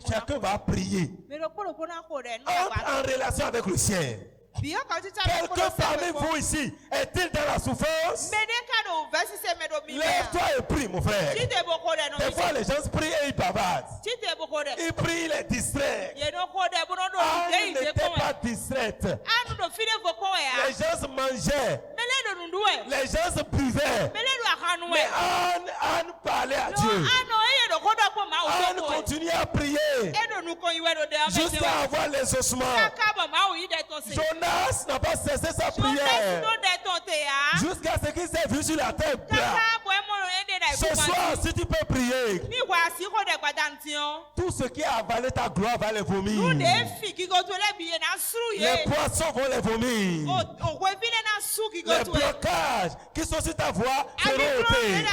Chacun va prier. Entre en relation avec le ciel. Quelqu'un parmi vous ici est-il dans la souffrance? Lève-toi et prie, mon frère. Des fois, les gens prient et ils bavardent. Ils prient, ils les distraient. Anne n'était pas distraite. Les gens mangeaient. Les gens buvaient. Mais Anne parlait à Dieu. Anne continuait à prier jusqu'à avoir les ossements. Jonas n'a pas cessé sa prière jusqu'à ce qu'il s'est vu sur la terre. Ce soir, si tu peux prier, tout ce qui a avalé ta gloire va les vomir. Les poissons vont les vomir. Les blocages qui sont sur ta voie seront ôtés.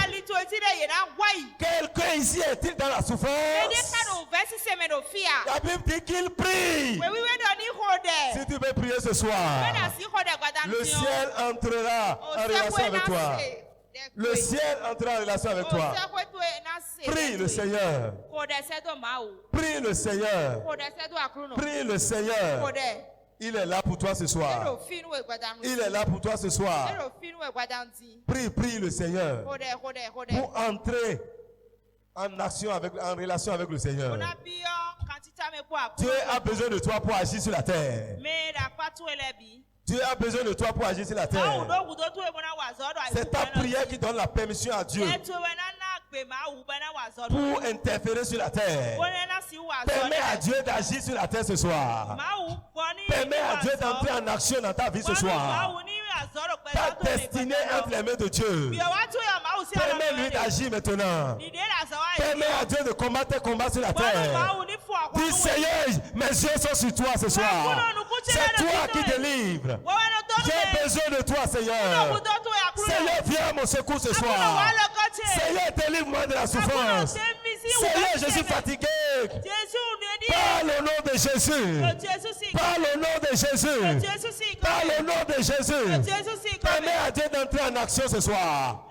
Quelqu'un ici est-il dans la souffrance? La Bible dit qu'il prie. Si tu veux prier ce soir, le ciel entrera en relation avec toi. Le ciel entrera en relation avec toi. Prie le Seigneur. Prie le Seigneur. Prie le Seigneur. Il est là pour toi ce soir. Il est là pour toi ce soir. Prie le Seigneur pour entrer en action en relation avec le Seigneur. Dieu a besoin de toi pour agir sur la terre. Dieu a besoin de toi pour agir sur la terre. C'est ta prière qui donne la permission à Dieu pour interférer sur la terre. Permets à Dieu d'agir sur la terre ce soir. Permets à Dieu d'entrer en action dans ta vie ce soir. Ta destinée entre les mains de Dieu. Permets-lui d'agir maintenant. Permets à Dieu de combattre tes combats sur la terre. Dis Seigneur, mes yeux sont sur toi ce soir. C'est toi qui délivres. J'ai besoin de toi, Seigneur. Seigneur, viens à mon secours ce soir. Seigneur, délivre-moi de la souffrance. Seigneur, je suis fatigué. Par le nom de Jésus. Par le nom de Jésus. Par le nom de Jésus. Permets à Dieu d'entrer en action ce soir.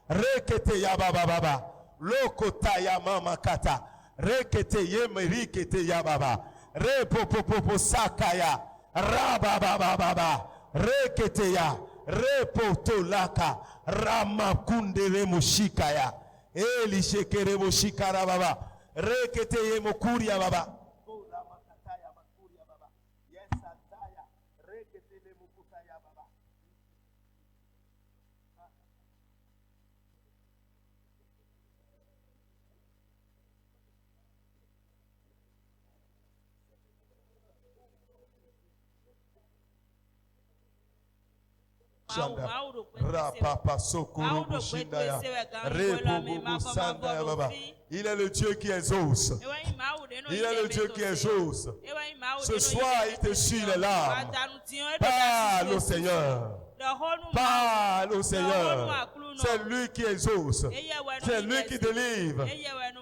Rekete ya baba baba. Lokota ya mama kata. Rekete ye merikete ya baba. Repopopopo sakaya. Rababababa. Rekete ya. Repotolaka. Ramakundere mushikaya. Eli shekere mushikara baba. Rekete ye mokuria baba. Il est le Dieu qui exauce. Il est le Dieu qui exauce. Ce soir, il te suit les larmes. Parle au Seigneur. Parle au Seigneur. C'est lui qui exauce. C'est lui qui délivre.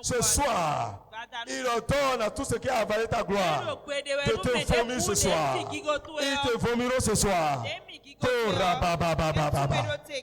Ce soir, il ordonne à tout ce qui a avalé ta gloire de te vomir ce soir. Ils te vomiront ce soir.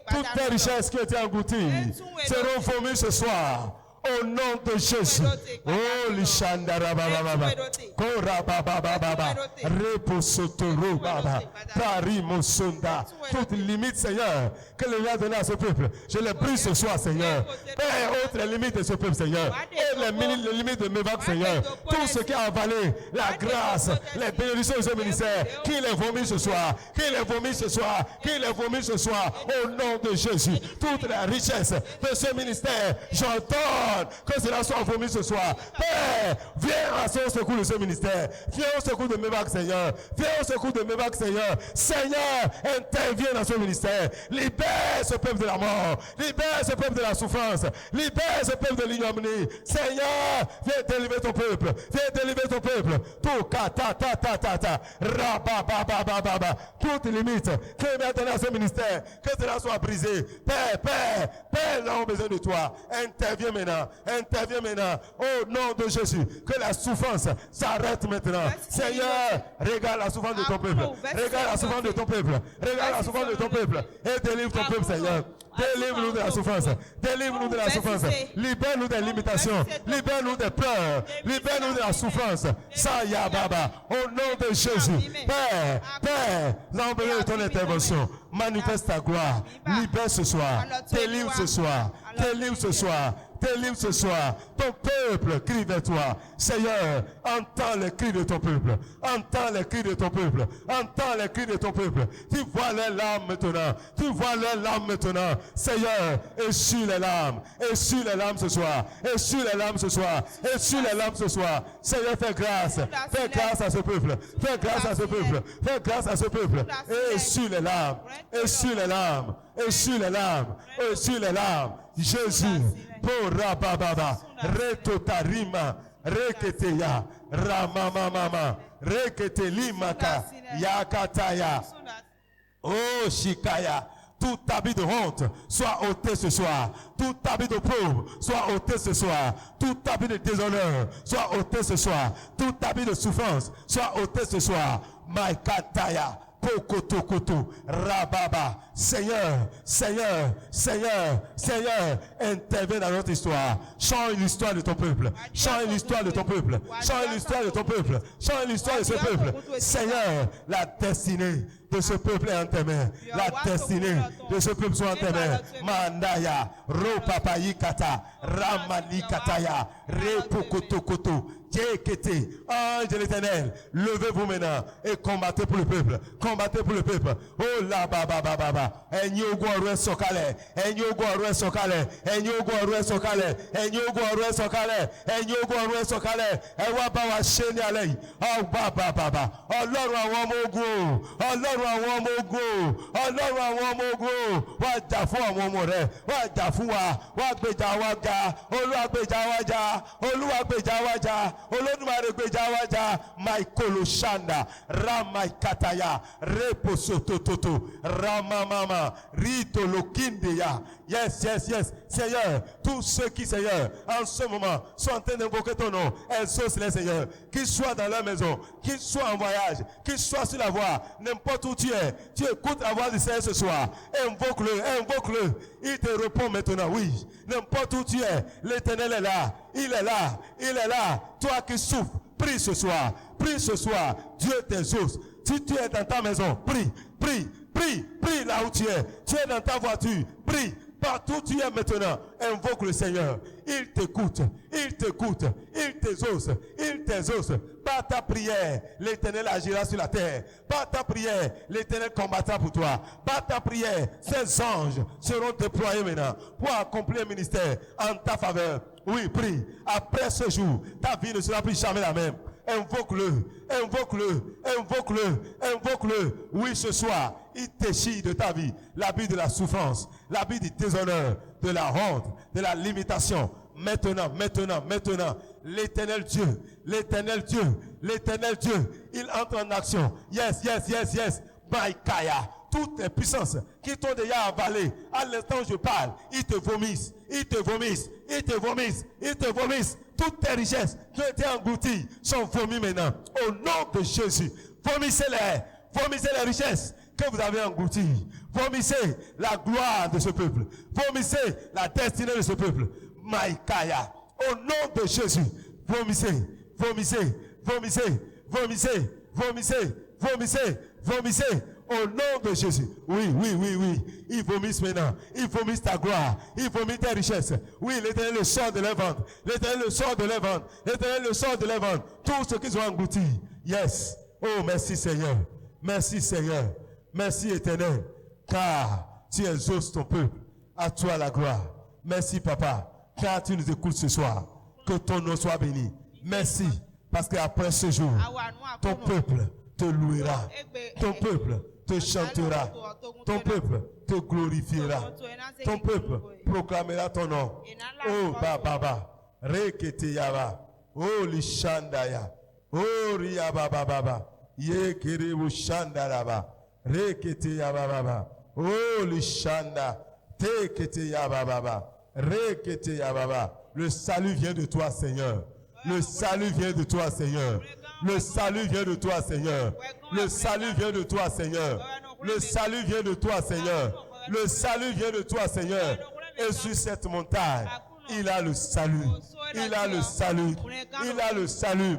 Toutes tes richesses qui étaient englouties seront vomies ce soir. Au nom de Jésus. Oh, l'Ishandara Baba. Kora Baba. Reposotoro Baba. Tarimo Sunda. Toute limite, Seigneur, que le Dieu a donné à ce peuple, je les brise ce soir, Seigneur. Père, autre les limites de ce peuple, Seigneur. Et les limites de mes vagues, Seigneur. Tout ce qui a avalé la grâce, les bénédictions de ce ministère, qui les vomit ce soir, qui les vomit ce soir, qui les vomit ce soir, au nom de Jésus. Toute la richesse de ce ministère, j'entends que cela soit vomi ce soir. Père, viens à son secours de ce ministère. Viens au secours de mes vagues, Seigneur. Viens au secours de mes vagues, Seigneur. Seigneur, interviens dans ce ministère. Libère ce peuple de la mort. Libère ce peuple de la souffrance. Libère ce peuple de l'ignominie. Seigneur, viens délivrer ton peuple. Viens délivrer ton peuple. Tout kata ta ta ta ta. Rabababababa. Toute limite que maintenant ce ministère, que cela soit brisé. Père, nous avons besoin de toi. Interviens maintenant. Au nom de Jésus, que la souffrance s'arrête maintenant. Seigneur, regarde la souffrance de ton peuple. Regarde la souffrance de ton peuple. Regarde la souffrance de ton peuple. Et délivre ton peuple, Seigneur. Délivre-nous de la souffrance. Délivre-nous de la souffrance. Libère-nous des limitations. Libère-nous des pleurs. Libère-nous de la souffrance. Saya Baba. Au nom de Jésus. Père, nous avons besoin de ton intervention. Manifeste ta gloire. Libère ce soir. Délivre ce soir. Délivre ce soir. Délivre ce soir. Ton peuple crie vers toi. Seigneur, entends les cris de ton peuple. Entends les cris de ton peuple. Entends les cris de ton peuple. Tu vois les larmes maintenant. Tu vois les larmes maintenant. Seigneur, essuie les larmes. Essuie les larmes ce soir. Essuie les larmes ce soir. Essuie les larmes ce soir. Seigneur, fais grâce. Fais grâce à ce peuple. Fais grâce à ce peuple. Fais grâce à ce peuple. Et essuie les larmes. Essuie les larmes. Essuie les larmes. Essuie les larmes. Jésus. Pora Baba. Retotarima. Reketeya. Ramamama. Reketelimaka. Yakataya. Oh Shikaya. Tout habit de honte soit ôté ce soir. Tout habit de pauvre soit ôté ce soir. Tout habit de déshonneur soit ôté ce soir. Tout habit de souffrance soit ôté ce soir. Maikataya. Pokotokoto, Rababa, Seigneur, interviens dans notre histoire. Change l'histoire de ton peuple. Change l'histoire de ton peuple. Change l'histoire de ton peuple. Change l'histoire de ce peuple. Seigneur, la destinée de ce peuple est en tes mains. La destinée de ce peuple soit en tes mains. Mandaya, Ropapayikata, Ramanikataya, Repokotokoto. Ange de l'Éternel, levez-vous maintenant et combattez pour le peuple. Combattez pour le peuple. Oh là, baba. Enyogo arwe sokale. Enyogo arwe sokale. Enyogo arwe sokale. Enyogo arwe sokale. Enyogo arwe sokale. Ewa bawa sheni alei. Oh baba. Ọlọ́run àwọn ọmọ ogun. Ọlọ́run àwọn ọmọ ogun. Ọlọ́run àwọn ọmọ ogun. Wá jà fún àwọn ọmọ rẹ̀. Wá jà fún wa. Wá gbèjà wa jà. Olúwa gbèjà wa jà. Olúwa gbèjà wa jà. Olódùmarè gbèjà wa jà. Maikolo Shanda, Ramaikataya, Reposotototo, Ramamama, Rito Lokindeya. Yes. Seigneur, tous ceux qui, Seigneur, en ce moment, sont en train d'invoquer ton nom, exauce les Seigneur, qu'ils soient dans leur maison, qu'ils soient en voyage, qu'ils soient sur la voie, n'importe où tu écoutes la voix du Seigneur ce soir. Invoque-le. Il te répond maintenant, oui. N'importe où tu es, l'Éternel est là. Il est là. Toi qui souffres, prie ce soir. Dieu t'exauce. Si tu es dans ta maison, prie là où tu es. Tu es dans ta voiture, prie. Partout où tu es maintenant, invoque le Seigneur. Il t'écoute, il t'exauce. Par ta prière, l'Éternel agira sur la terre. Par ta prière, l'Éternel combattra pour toi. Par ta prière, ces anges seront déployés maintenant pour accomplir le ministère en ta faveur. Oui, prie. Après ce jour, ta vie ne sera plus jamais la même. Invoque-le. Oui, ce soir, il déchire de ta vie l'habit de la souffrance, l'habit du déshonneur, de la honte, de la limitation. Maintenant, l'éternel Dieu, il entre en action. Yes. Baikaya. Toutes les puissances qui t'ont déjà avalé, à l'instant où je parle, ils te vomissent. Toutes tes richesses qui ont été englouties sont vomies maintenant. Au nom de Jésus, vomissez les richesses que vous avez englouties. Vomissez la gloire de ce peuple. Vomissez la destinée de ce peuple. Maïkaya. Au nom de Jésus, vomissez, vomissez, vomissez, vomissez, vomissez, vomissez, vomissez. Au nom de Jésus. Oui, oui, oui, oui. Ils vomissent maintenant. Ils vomissent ta gloire. Ils vomissent tes richesses. Oui, l'Éternel le sort de leur ventre. L'Éternel le sort de leur ventre. L'Éternel le sort de leur ventre. Tout ce qu'ils ont englouti. Yes. Oh, merci Seigneur. Merci Seigneur. Merci Éternel. Car tu exauces ton peuple. À toi la gloire. Merci Papa. Car tu nous écoutes ce soir. Que ton nom soit béni. Merci. Parce qu'après ce jour, ton peuple te louera. Ton peuple te chantera. Ton peuple te glorifiera. Ton peuple proclamera ton nom. Oh Baba, Rekete Yaba, oh Lishandaya, oh Riyaba Baba, Yekerebu Shandaraba, Rekete Yaba Baba, oh Lishanda, Tekete Yaba Baba, Rekete Yaba Baba. Le salut vient de toi, Seigneur. Le salut vient de toi, Seigneur. Le salut vient de toi, Seigneur. Le salut vient de toi, Seigneur. Le salut vient de toi, Seigneur. Le salut vient de toi, Seigneur. Et sur cette montagne, il a le salut. Il a le salut. Il a le salut.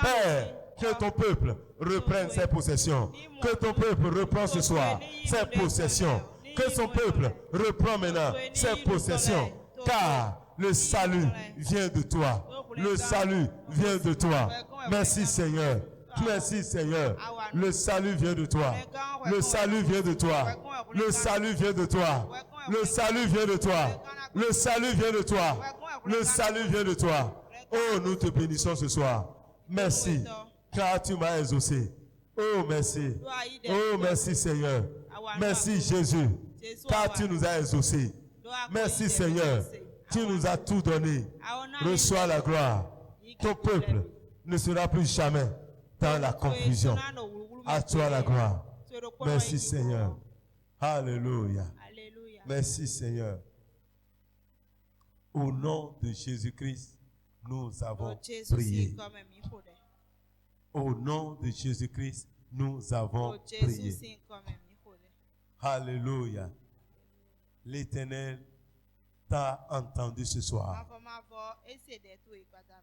Père, que ton peuple reprenne ses possessions. Que ton peuple reprenne ce soir ses possessions. Que son peuple reprenne maintenant ses possessions. Car le salut vient de toi. Le salut vient de toi. Merci Seigneur. Merci Seigneur. Le salut vient de toi. Le salut vient de toi. Le salut vient de toi. Le salut vient de toi. Le salut vient de toi. Le salut vient de toi. Oh, nous te bénissons ce soir. Merci. Car tu m'as exaucé. Oh, merci. Oh, merci Seigneur. Merci Jésus. Car tu nous as exaucés. Merci Seigneur. Tu nous as tout donné. Reçois la gloire. Ton peuple ne sera plus jamais dans la confusion. À toi la gloire. Merci Seigneur. Alléluia. Merci Seigneur. Au nom de Jésus-Christ, nous avons prié. Au nom de Jésus-Christ, nous avons prié. Alléluia. L'Éternel t'a entendu ce soir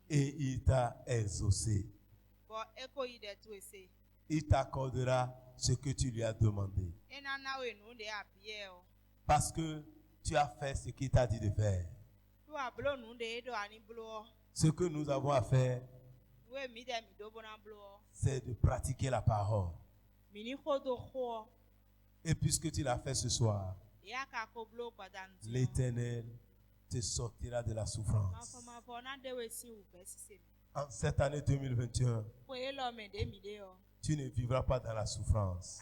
et il t'a exaucé. Il t'accordera ce que tu lui as demandé. Parce que tu as fait ce qu'il t'a dit de faire. Ce que nous avons à faire, c'est de pratiquer la parole. Et puisque tu l'as fait ce soir, l'Éternel te sortira de la souffrance. En cette année 2021, tu ne vivras pas dans la souffrance.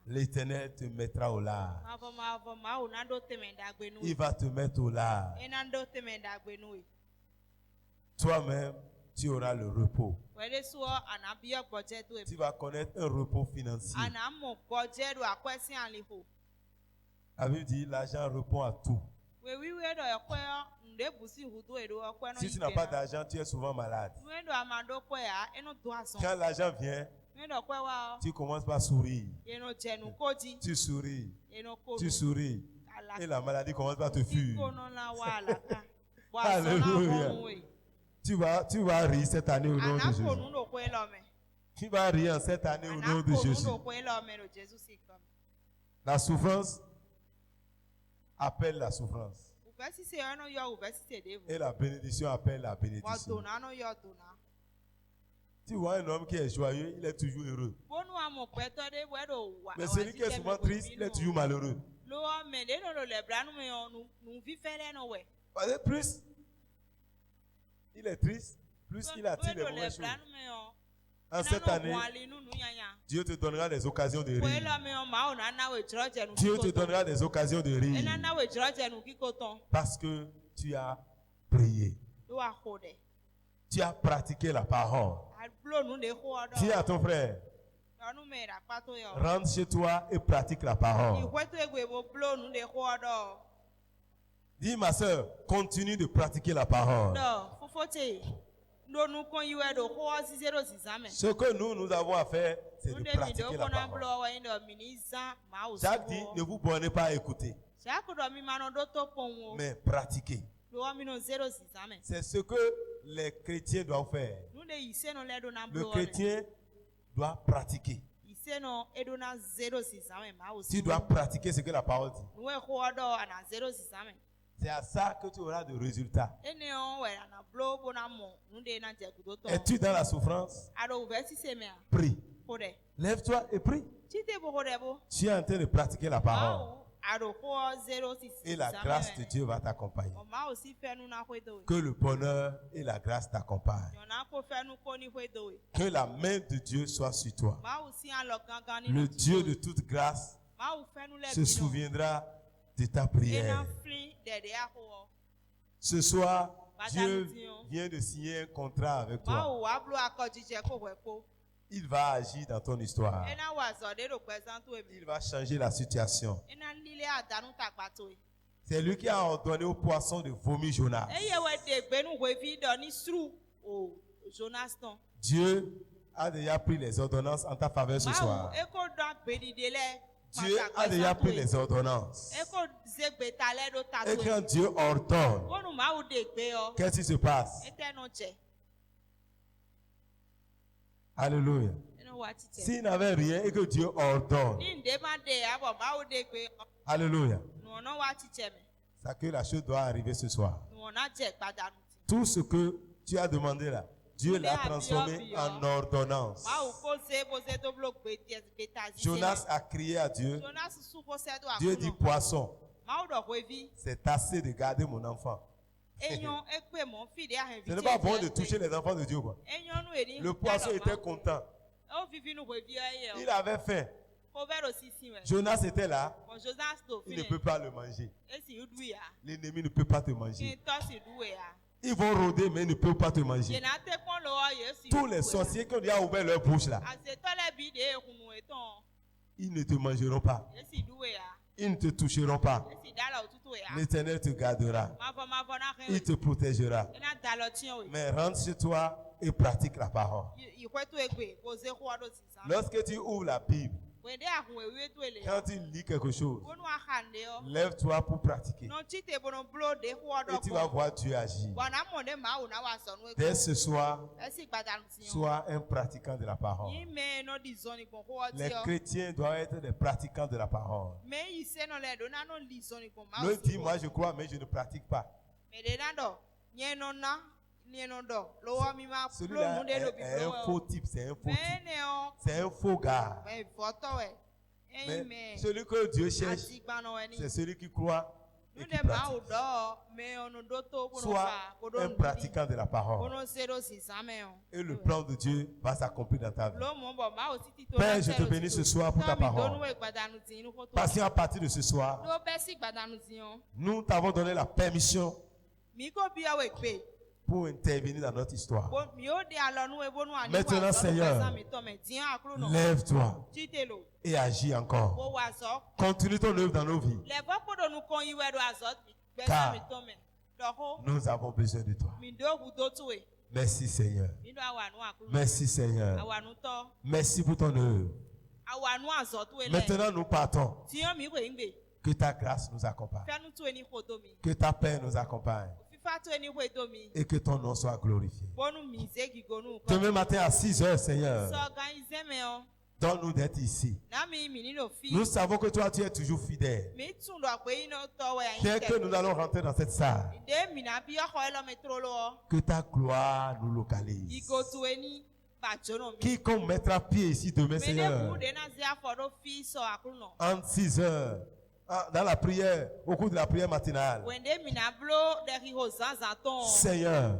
L'Éternel te mettra au large. Il va te mettre au large. Toi-même, tu auras le repos. Tu vas connaître un repos financier. La Bible dit l'argent répond à tout. Si tu n'as pas d'argent, tu es souvent malade. Quand l'argent vient, tu commences par sourire. Tu souris. Tu souris. Et la maladie commence par te fuir. Alléluia. Tu vas rire cette année au nom de Jésus. Tu vas rire en cette année au nom de Jésus. La souffrance appelle la souffrance. Et la bénédiction appelle la bénédiction. Tu vois un homme qui est joyeux, il est toujours heureux. Mais celui qui est souvent triste, il est toujours malheureux. Parce que plus il est triste, plus il attire les mauvaises choses. En cette année, Dieu te donnera des occasions de rire. Dieu te donnera des occasions de rire. Parce que tu as prié. Tu as pratiqué la parole. Dis à ton frère, rentre chez toi et pratique la parole. Dis ma soeur, continue de pratiquer la parole. Ce que nous avons à faire, c'est de pratiquer la parole. Jacques dit, ne vous bornez pas à écouter, mais pratiquez. C'est ce que les chrétiens doivent faire. Le chrétien doit pratiquer. Tu dois pratiquer ce que la parole dit. C'est à ça que tu auras de résultats. Es-tu dans la souffrance? Prie. Lève-toi et prie. Tu es en train de pratiquer la parole. Et la grâce de Dieu va t'accompagner. Que le bonheur et la grâce t'accompagnent. Que la main de Dieu soit sur toi. Le Dieu de toute grâce se souviendra de ta prière. Ce soir, Dieu vient de signer un contrat avec toi. Il va agir dans ton histoire. Il va changer la situation. C'est lui qui a ordonné aux poissons de vomir Jonas. Dieu a déjà pris les ordonnances en ta faveur ce soir. Dieu a déjà pris les ordonnances. Et quand Dieu ordonne, qu'est-ce qui se passe? Alléluia. S'il n'avait rien et que Dieu ordonne, alléluia, c'est que la chose doit arriver ce soir. Tout ce que tu as demandé là, Dieu l'a transformé en ordonnance. Jonas a crié à Dieu. Dieu dit poisson, c'est assez de garder mon enfant. Ce n'est pas bon de toucher les enfants de Dieu, quoi. Le poisson était content. Il avait faim. Jonas était là. Il ne peut pas le manger. L'ennemi ne peut pas te manger. Ils vont rôder, mais ils ne peuvent pas te manger. Tous les sorciers qui ont déjà ouvert leur bouche là, ils ne te mangeront pas. Ils ne te toucheront pas. L'Éternel te gardera. Il te protégera. Mais rentre chez toi et pratique la parole. Lorsque tu ouvres la Bible, quand tu lis quelque chose, lève-toi pour pratiquer. Et tu vas voir Dieu agir. Dès ce soir, sois un pratiquant de la parole. Les chrétiens doivent être des pratiquants de la parole. L'autre dit, moi je crois, mais je ne pratique pas. Celui-là est un faux type, c'est un faux type. C'est un faux gars. Mais celui que Dieu cherche, c'est celui qui croit et qui pratique. Sois un pratiquant de la parole. Et le plan de Dieu va s'accomplir dans ta vie. Père, je te bénis ce soir pour ta parole. Parce qu'à partir de ce soir, nous t'avons donné la permission pour intervenir dans notre histoire. Maintenant, Seigneur, lève-toi et agis encore. Continue ton œuvre dans nos vies. Car nous avons besoin de toi. Merci, Seigneur. Merci, Seigneur. Merci pour ton œuvre. Maintenant, nous partons. Que ta grâce nous accompagne. Que ta paix nous accompagne. Et que ton nom soit glorifié. Demain matin à 6h, Seigneur, donne-nous d'être ici. Nous savons que toi, tu es toujours fidèle. Dès que nous allons rentrer dans cette salle, que ta gloire nous localise. Quiconque mettra pied ici demain, Seigneur, entre 6h, dans la prière, au cours de la prière matinale, Seigneur,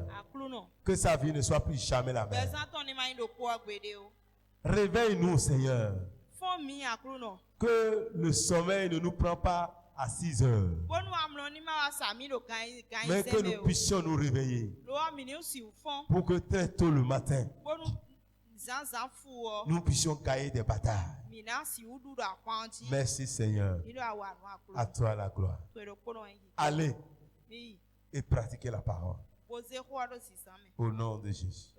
que sa vie ne soit plus jamais la même. Réveille-nous, Seigneur. Que le sommeil ne nous prend pas à 6 heures, mais que nous puissions nous réveiller pour que très tôt le matin, nous puissions gagner des batailles. Merci, Seigneur. À toi la gloire. Allez et pratiquez la parole. Au nom de Jésus.